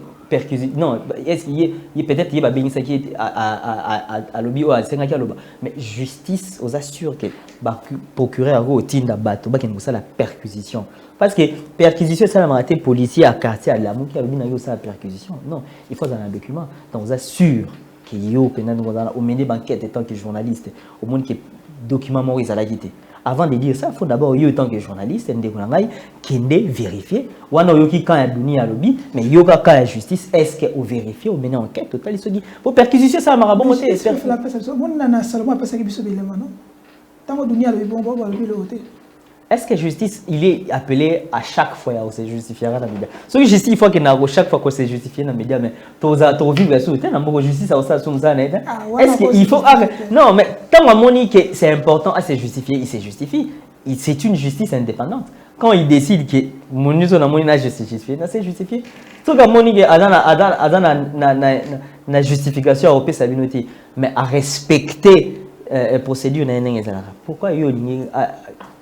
Speaker 2: Non, peut-être qu'il y a bien ça qui est à l'objet ou à l'objet. Mais justice vous assure que le procureur a aussi la perquisition. Parce que perquisition, c'est la policier à quartier à l'amour qui a la perquisition. Non, il faut un document. Donc, on assure qu'il y a au mené banquette en tant que journaliste, au monde qui est document Maurice à la guité. Avant de dire ça, il faut d'abord, en tant que journaliste, qui vérifier. Ou alors, il y a quand il y a lobby, mais il y a quand la justice, est-ce qu'on vérifie, on mène enquête totale, il se dit, pour perquisition, ça m'a bon. Est-ce que justice, il est appelé à chaque fois à se justifier dans les médias? Ce que justice, il faut que chaque fois qu'on se justifie dans les médias, mais tu as vu la justice, est-ce qu'il faut... Non, mais tant que c'est important à se justifier, il se justifie. C'est une justice indépendante. Quand il décide que mon nous a justifié, il s'est justifié. Tout le monde a une justification européenne, ça noté, mais à respecter la procédure. Pourquoi il y a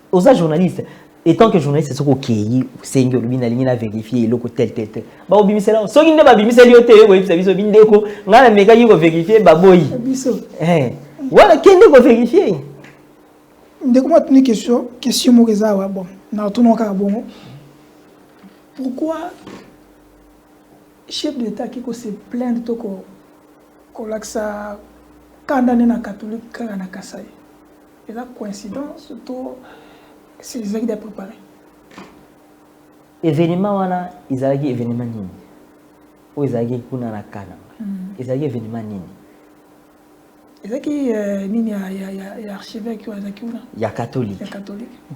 Speaker 2: aux journalistes, étant que journaliste, c'est ce qui c'est une ligne à vérifier, le tel. Bah, au bimisel, ce qui n'est pas bimisel, oui, c'est biso bindeko, on a méga y vérifier, baboy. Voilà, qui est vérifier?
Speaker 1: Dès que moi, une question, Morezawa, bon, dans tout notre bon. Pourquoi chef d'État qui se plaint de tout qu'on ça condamné na catholique na Kassai? Et la coïncidence, surtout. C'est les actes préparés.
Speaker 2: Événement, ils ont dit événement nini. Ou ils ont dit qu'on a la canne. Ils ont dit événement nini.
Speaker 1: Ils ont dit nini il y a archevêque qui
Speaker 2: il y a catholique.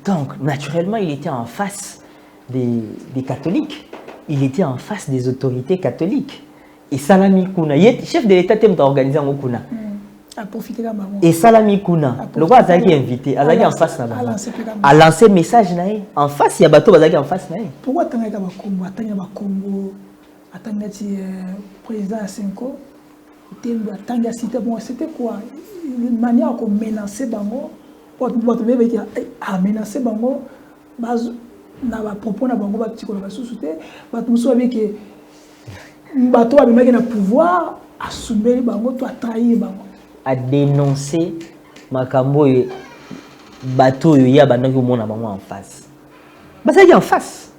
Speaker 2: Donc, naturellement, il était en face des catholiques. Il était en face des autorités catholiques. Et Salami Kuna, chef de l'État, t'aime organisé en Kuna.
Speaker 1: A profiter comme maman.
Speaker 2: Et Salami Kuna, le roi Azaki invité, Azaki en face là-bas. A lancé message naï. En face, il y a bateau Azaki en face naï.
Speaker 1: Pourquoi tant que Congo, attends président Senko, tant que cité bon, c'était quoi? Une manière qu'on menacer bango, pour menacer bango, base na ba propos na bango ba tiko na sous-souté, ba tout so avec bateau a même na pouvoir assumer bango, toi trahir bango.
Speaker 2: A dénoncer makambo bateau ya bandaki mona bango en face. Bazaki en face.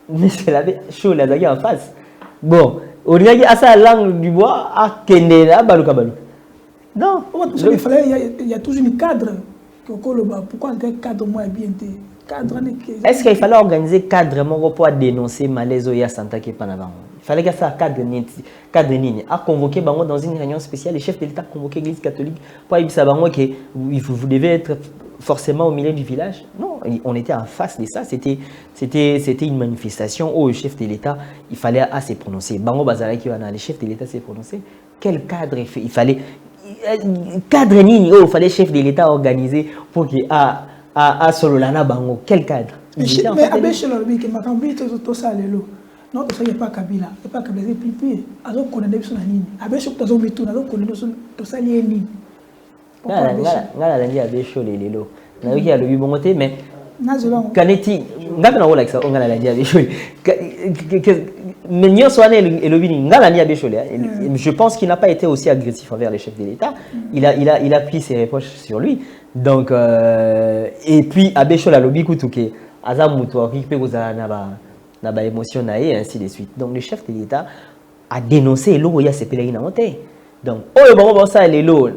Speaker 2: Mais c'est la chose là bazaki en face. Bon, on regarde à sa langue du bois à kende là baluka balu. Non,
Speaker 1: il y a toujours un cadre. Pourquoi un cadre moins bien cadre?
Speaker 2: Est-ce qu'il fallait organiser cadre pour dénoncer malaise ya Santa qui panabango? Il fallait que ça cadre nini a convoqué bango dans une réunion spéciale. Le chef de l'État a convoqué l'Église catholique pour dire ça bango que vous devez être forcément au milieu du village. Non, on était en face de ça. C'était une manifestation où le chef de l'État il fallait se prononcer. Bango bazala qui wana le chef de l'État s'est prononcé. Quel cadre il fallait cadre nini il fallait chef de l'État organiser pour que à Sololana bango quel cadre?
Speaker 1: Mais avec Chelorbi que ma campagne tout ça lelo. Non, ça y est pas Kabila, et pas Kabila c'est plus. Alors qu'on a des personnes nini. Avec ce que nous avons tout, nous connaissons tout ça lié nini.
Speaker 2: Ngala langi avec Chelorelo. Na yoki alobi bongote mais
Speaker 1: nazelongo.
Speaker 2: Kaneti ngapi na rola ça on ngala langi avec Chelorelo. Mais nyo soane elobi ngala langi avec Chelorelo. Je pense qu'il n'a pas été aussi agressif envers les chefs de l'État. Il a pris ses reproches sur lui. Donc et puis Abéchol a lobby kutuke azamuto récupérer aux na ba émotion et ainsi de suite. Donc le chef de l'État a dénoncé l'eau ya sepelé na monté. Donc oh bon ça les lots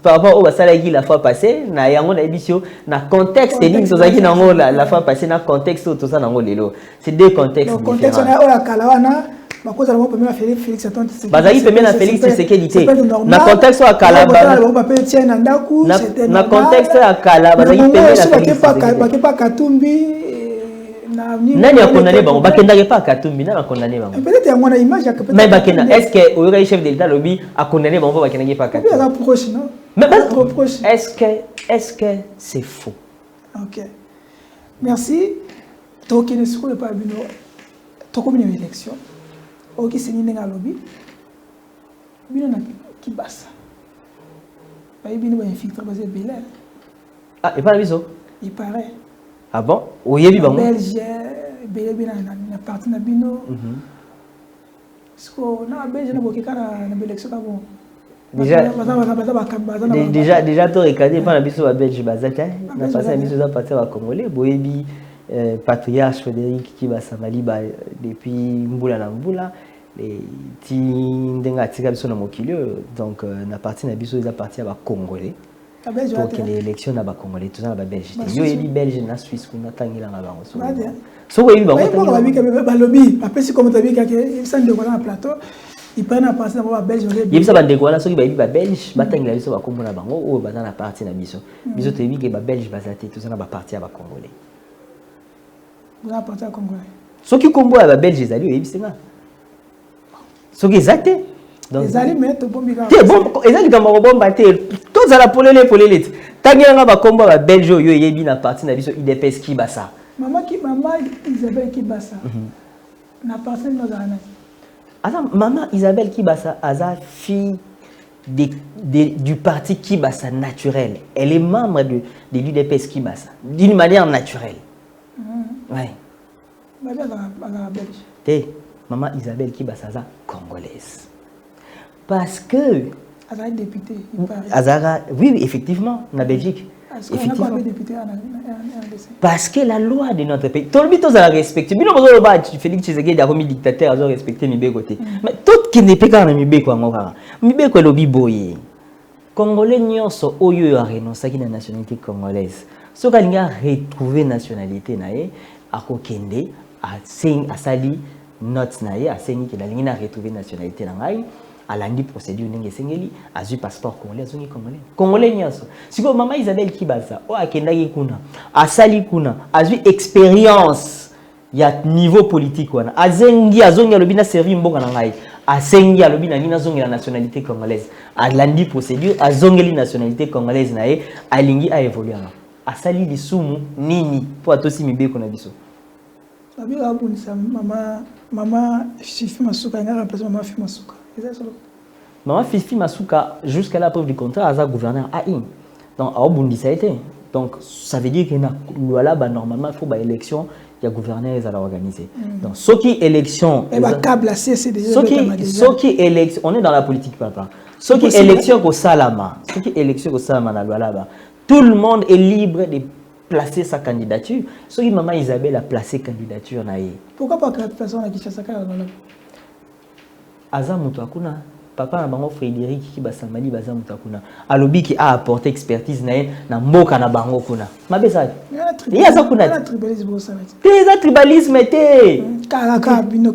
Speaker 2: par rapport au ça la fois passée na yango na émission na contexte ni sozaki nango la fois passée na contexte tout ça nango lelo. C'est deux contextes différents.
Speaker 1: Contexte na o la kalawana bakoza la premier Félix Antoine Tshisekedi.
Speaker 2: Bazali premier na Félix Tshisekedi. Na contexte à Kalaba. Na contexte à Kalaba bazali premier na Félix Tshisekedi.
Speaker 1: Pas Katumbi na
Speaker 2: nani a condamné bango bakenda pas Katumbi na condamné bango.
Speaker 1: Peut-être il y a une image peut-être.
Speaker 2: Mais bakenda est-ce que au chef de l'État lobby a condamné bango bakenda pas Katumbi?
Speaker 1: Il est proche non?
Speaker 2: Mais est-ce que c'est faux?
Speaker 1: OK. Merci. Donc il ne se pas bino. Toko une élection. Ok, c'est une lobby. Bino na Kibasa. Bayi bino ba infiltre basé Belair.
Speaker 2: Ah, et pas la biso.
Speaker 1: Il paraît.
Speaker 2: Ah bon? Oui, oui, bon.
Speaker 1: Belge, Belair na parti na bino. Sko na Belge na boki kana na élection ka bon.
Speaker 2: Déjà to regarder pas la biso ba Belge bazata. Na passé la biso za parti ba Congolais, boyebi patriarche Frédéric Kibasa Maliba depuis Mbula na Mbula les ti ndenga tika biso na mokilio donc na parti na biso za parti ya ba Congolais pour que l'élection na ba Congolais tout ça na ba Belge yo yebi Belge na Suisse kuna tangila na bango so ko yebi bango
Speaker 1: ba bika ba lobby apesi comme tabika ke il s'en de na plateau il prend na parti na ba Belge
Speaker 2: yebi sa bande ko na so ki ba yebi ba Belge batangila biso ba kombo na bango o ba na parti na biso biso to yebi ke ba Belge bazate tout ça na ba parti ya ba Congolais.
Speaker 1: Vous apportez à Congolais.
Speaker 2: Ce qui combo à la Belge, ils allaient, c'est ça. Ce qui est exact.
Speaker 1: Ils allaient mettre bon biga.
Speaker 2: C'est bon, ils allaient comme un bon batteur. Tous à la polélé. Tangianga ba combo à la Belge, yo yebi na partie na biso IDPS Kibasa.
Speaker 1: Maman Isabelle Kibasa. Na partie nos années.
Speaker 2: Alors maman Isabelle Kibasa, Aza fille du parti Kibasa naturel. Elle est membre de l'UDPS Kibasa d'une manière naturelle. Ouais. Maman Isabelle Kibasa congolaise. Parce que
Speaker 1: Azara député.
Speaker 2: Azara, oui, effectivement, en Belgique. Effectivement. Parce que la loi de notre pays, tout le monde a respecté. Mais non, Félix Tshisekedi a remis dictateur, a respecté mes côté. Mais tout qui n'est pas quand même mes quoi, mes quoi lobby boy. Congolais nyonso oyo a renoncé à la nationalité congolaise. Ce qu'il a retrouvé nationalité naé, a kokende, a sali note naé, a seni que la ligne a retrouvé nationalité naé, a landi procédure n'enge sengeli, a eu passeport congolais, a zoni congolais. Congolais nyonso. Si ko maman Isabelle Kibasa, o a kenda kuna, a sali kuna, a eu expérience il y a niveau politique wana azongi alobi na servir mboka na ngai asengi alobi na nina zongi la nationalité congolaise alandi procédure azongeli nationalité congolaise na ye alingi a évoluer asali lisumu nini po atosi mibeko na biso
Speaker 1: abika abunisa mama Fifi Masuka nga remplacer mama Fifi Masuka
Speaker 2: Maman Fifi Masuka jusqu'à la preuve du contraire aza gouverneur AI donc abundisa été donc ça veut dire que na loi normalement il faut ba élection il y a gouverneur ils allaient organiser donc ce qui élection
Speaker 1: et ba câble c'est déjà
Speaker 2: ce qui élection on est dans la politique papa ce qui élection au salama na loi là-bas tout le monde est libre de placer sa candidature ce qui maman Isabelle a placé candidature na ye
Speaker 1: pourquoi pas que personne na Kinshasa ka là
Speaker 2: aza mutu akuna papa na bango Frédéric qui basamali baza mutu akuna alobi qui a apporté expertise na ye na mboka na bango kuna mabesa ya za kuna tribalisme te
Speaker 1: kaka bino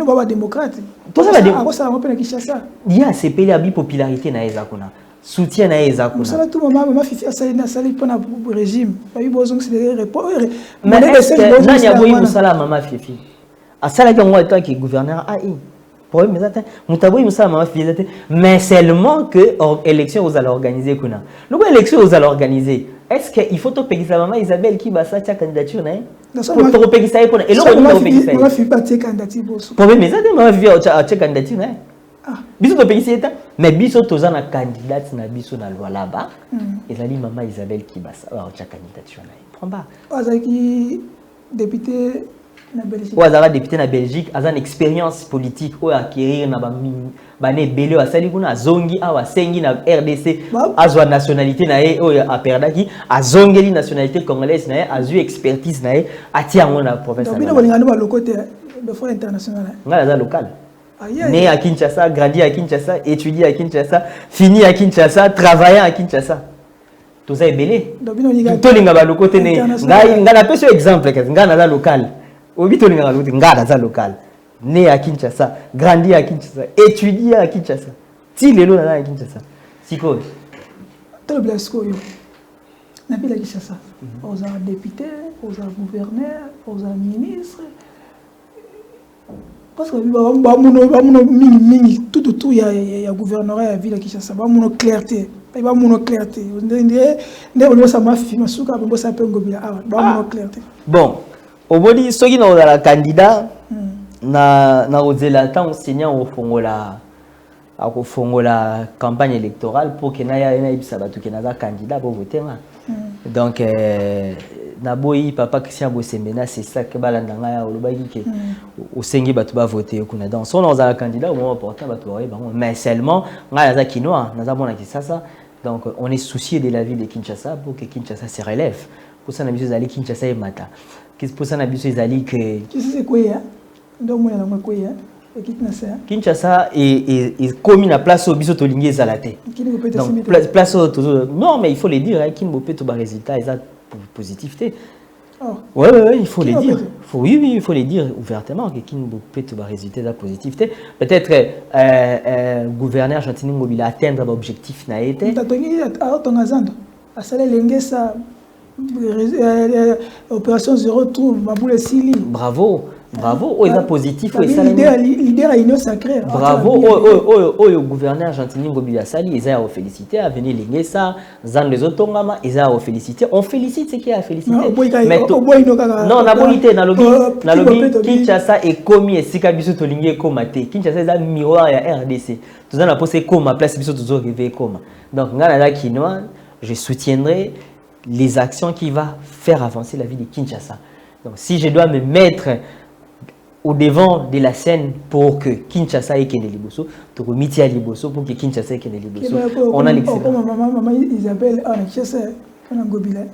Speaker 1: baba démocrate
Speaker 2: to ça la
Speaker 1: ko sala mo pena Kinshasa
Speaker 2: ya sepeli abi popularité na eza kuna soutien na eza kuna
Speaker 1: ça tout maman Fifi asali pona régime bayi bozong c'est des réponses
Speaker 2: mais est-ce nani aboyi musala mama Fifi asala ki ngwa tant que gouverneur AI problème mais attends mutaboyi musala mama Fifi mais seulement que élection vous allez organiser kuna loko élection vous allez organiser est-ce que il faut to pegisa maman Isabelle qui ba sa candidature na pour to pegisa pona et loko to pegisa
Speaker 1: mama Fifi ba candidature boso
Speaker 2: problème mais attends mama Fifi a candidature na biso to pegisa eta mais biso toza na candidate na biso na loi là-bas ezali maman Isabelle qui ba sa candidature na prend pas
Speaker 1: azaki député na Belgique
Speaker 2: ou azara député na Belgique azan expérience politique ou acquérir na ba ne belé asali kuna azongi awa sengi na RDC azwa nationalité na ye o a perdaki azongeli nationalité congolaise na ye azu expertise na ye atia ngo na province
Speaker 1: donc bino bolingano ba lokote de fois international
Speaker 2: ngala za local né à Kinshasa grandi à Kinshasa étudié à Kinshasa fini à Kinshasa travaillé à Kinshasa tout ça est belé to linga ba lokote ne ngai ngana peso exemple que ngana za local obito linga lokote ngana za local né à Kinshasa grandi à Kinshasa étudié à Kinshasa ti lelo na à Kinshasa siko
Speaker 1: to le blasco yo na bila Kinshasa aux députés aux gouverneurs aux ministres parce que ba muno mingi tout ya gouvernorat ya ville Kinshasa ba muno clarté ndé on sa ma Fifi Masuka ba sa pe ngobila ba muno clarté
Speaker 2: bon obodi soki na la candidat na ozela tant enseignant au fongola campagne électorale pour que na ibisa batu ke na candidat pour voter donc na boyi papa Christian Bosembena c'est ça que balanda ngaya olobaki ke osengi batu ba voter kuna donc son on a candidat au moment important batu ba mais seulement ngaya za kinoa na za bona Kinshasa donc on est soucié de la ville de Kinshasa pour que Kinshasa se relève pour ça na biso zali Kinshasa et mata pour ça na biso zali que
Speaker 1: c'est quoi ya donc moi na quoi ya
Speaker 2: Kinshasa est commis na place au biso to lingi ezalate donc place non mais il faut le dire qui ne peut pas résultat et ça positivité. Ouais, il faut le dire. Oui, il faut le dire ouvertement que qui ne peut pas résulter la positivité. Peut-être gouverneur Argentine mobile atteindre l'objectif na été.
Speaker 1: Opération zéro trou maboule sili.
Speaker 2: Bravo. Oh, il est positif.
Speaker 1: Leader à l'Union sacrée.
Speaker 2: Bravo. Oh, gouverneur argentin Ngobila Sali, ils ont félicité à venir ligner ça. Zan les Otongama, ils ont félicité. On félicite ce qui a félicité. Mais non, na bonité, na lobby, Kinshasa est commis et si kabiso to ligner komate. Kinshasa est un miroir à RDC. Tout ça n'a pas posé comme place biso toujours arrivé comme. Donc ngana kinoa, je soutiendrai les actions qui va faire avancer la vie de Kinshasa. Donc si je dois me mettre au devant de la scène pour que Kinshasa ait Kene Liboso, pour que Mitia Liboso, pour que Kinshasa ait Kene Liboso. On a l'excellent.
Speaker 1: Maman Isabelle, Kinshasa,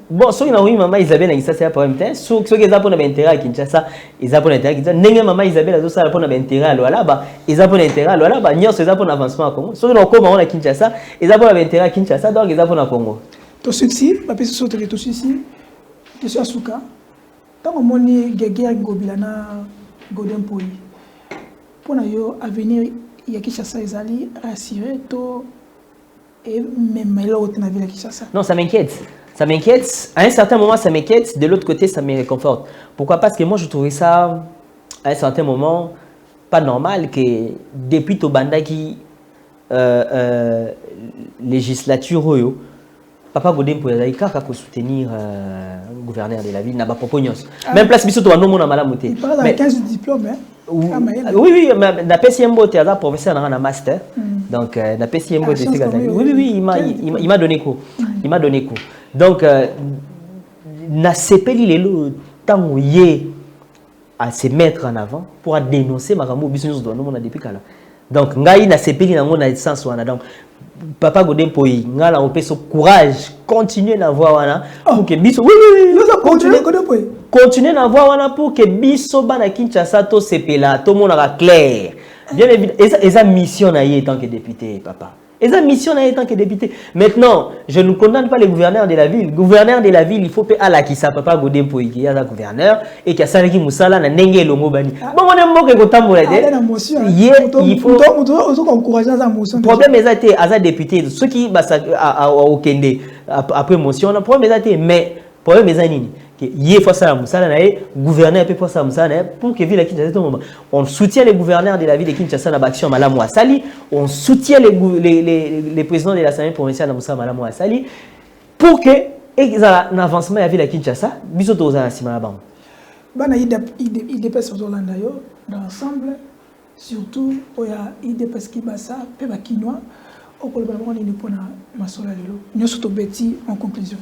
Speaker 2: bon, ceux qui ont eu maman Isabelle, Kinshasa, c'est pas même temps. Ceux qui ont pas d'intérêt à Kinshasa, ils ont pas d'intérêt à Kinshasa. N'est-ce maman Isabelle, ils ont pas d'intérêt à là-bas. Ils ont pas d'intérêt à là-bas. N'y a pas d'avancement à Congo. Ceux qui ont comment on a Kinshasa, ils ont pas d'intérêt à Kinshasa, donc ils ont pas à Congo.
Speaker 1: Tout ceci, ma petite sauterie, tout ceci, tout ce Asuka. Tant que mon guerre Gobilana. Golden Poi. Pour nous, à venir, il y a Kinshasa, ils allaient rassurer tout et même l'autre n'a vu la Kinshasa.
Speaker 2: Non, ça m'inquiète. Ça m'inquiète. À un certain moment, ça m'inquiète. De l'autre côté, ça me réconforte. Pourquoi? Parce que moi, je trouvais ça, à un certain moment, pas normal que depuis Tobanda qui législature, Papa Godem pour soutenir le gouverneur de la ville, n'a pas proposé. Même place, biso to no mona malamu te.
Speaker 1: Il parle dans 15 diplômes, hein.
Speaker 2: Oui, na PCMBO te a professeur na master. Donc na PCMBO te oui, il m'a donné cours. Il m'a donné cours. Donc na sepeli lelo tango yé à se mettre en avant pour dénoncer makambo biso nyonso no mona depuis kala. Donc ngai na sepeli nango na sens wana. Donc Papa Godem Poyi, ngala on peut ce courage, continuer à voir wana pour que biso continuer à voir wana pour que biso bana Kinshasa to sepela to monaka clair. Bien évidemment, et sa mission na y tant que député, papa. Et sa mission na y tant que député. Maintenant, je ne condamne pas les gouverneurs de la ville. Gouverneur de la ville, il faut payer à la kisa papa Godem Poyi qui est un gouverneur et qui a salaki musala na ndenge longo bani. Bon on aime beaucoup que tambola de. Il faut
Speaker 1: encourager sa motion.
Speaker 2: Problème est été à député ceux qui au Kende après motion, le problème est été mais problème est nini que yé faut ça musala na gouverneur peut faire ça musala pour que ville Kinshasa tout moment. On soutient les gouverneurs de la ville de Kinshasa na action malamu asali, on soutient les présidents de l'Assemblée provinciale na musala malamu asali pour que un avancement ya ville de Kinshasa biso to za sima na bango.
Speaker 1: Bana IDPS Zolanda yo dans l'ensemble surtout oya IDPS qui basa pe ba kinwa au collaboration ni pona masola lelo nyoso to beti en conclusion.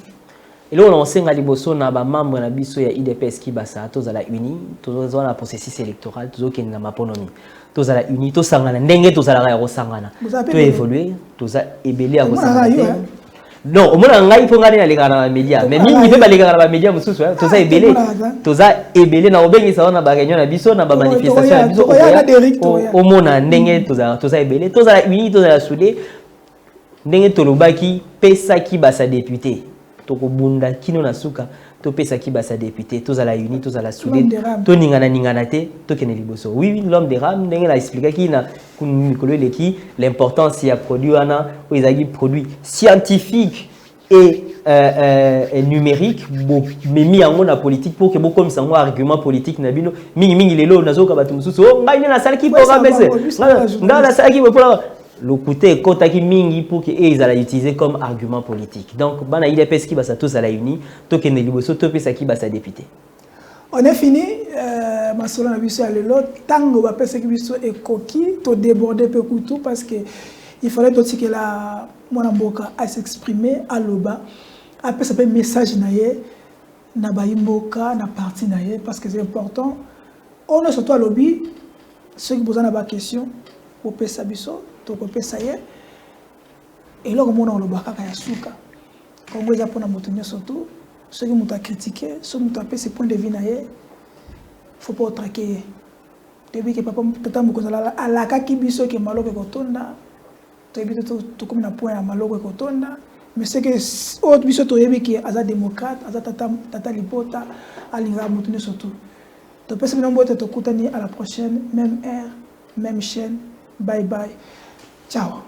Speaker 2: Et là on enseigne à liboso na ba membre na biso ya IDPS qui basa to za la uni to za na processus électoral to zo na maponomi to za la uni to sangana ndenge to za la ya sangana to évoluer to za ebele ya sangana. Non, au moins ngai po ngani na leka na media mais mingi pe ba leka na media mususu to za ebele na obengi sa na ba réunion na biso na ba manifestation na biso au mona ndenge to za ebele to za la uni to za la soudé ndenge to lobaki pesa ki ba sa député to ko bunda kino na suka to pesa ki ba sa député to za la uni to za la soudé to ningana te to kene liboso oui l'homme de ram ndenge la expliquer ki na mikolo leki l'importance ya produit ana ou ezaki produit scientifique et numérique mais mis en na politique pour que beaucoup comme ça un argument politique na bino mingi lelo nazoka batu mususu oh ngai na salaki programme nga na salaki pour le côté kotaki mingi pour que ils allaient utiliser comme argument politique. Donc bana IDPS qui basa tous à la uni to kene liboso to pesa ki basa député.
Speaker 1: On est fini masola na biso ya lelo tango ba pesa ki biso e koki to déborder peu couteau parce que il fallait aussi que la mwana mboka a s'exprimer à loba a pesa pe message na ye na ba mboka na parti na ye parce que c'est important. On est surtout à lobby ceux qui posent na ba question au pesa biso to ko pesa ye et là comme on le baka ya suka kongo ya pona moto surtout ceux qui m'ont critiqué ceux qui m'ont tapé ses points de vue na ye faut pas traquer depuis que papa tata mokozala alaka ki biso ke maloko kotonda to ebito to comme na point ya maloko kotonda mais c'est que autre biso to yebi ki aza démocrate aza tata lipota alinga moto surtout to pesa bino mbote to kutani à la prochaine même heure même chaîne bye bye ciao.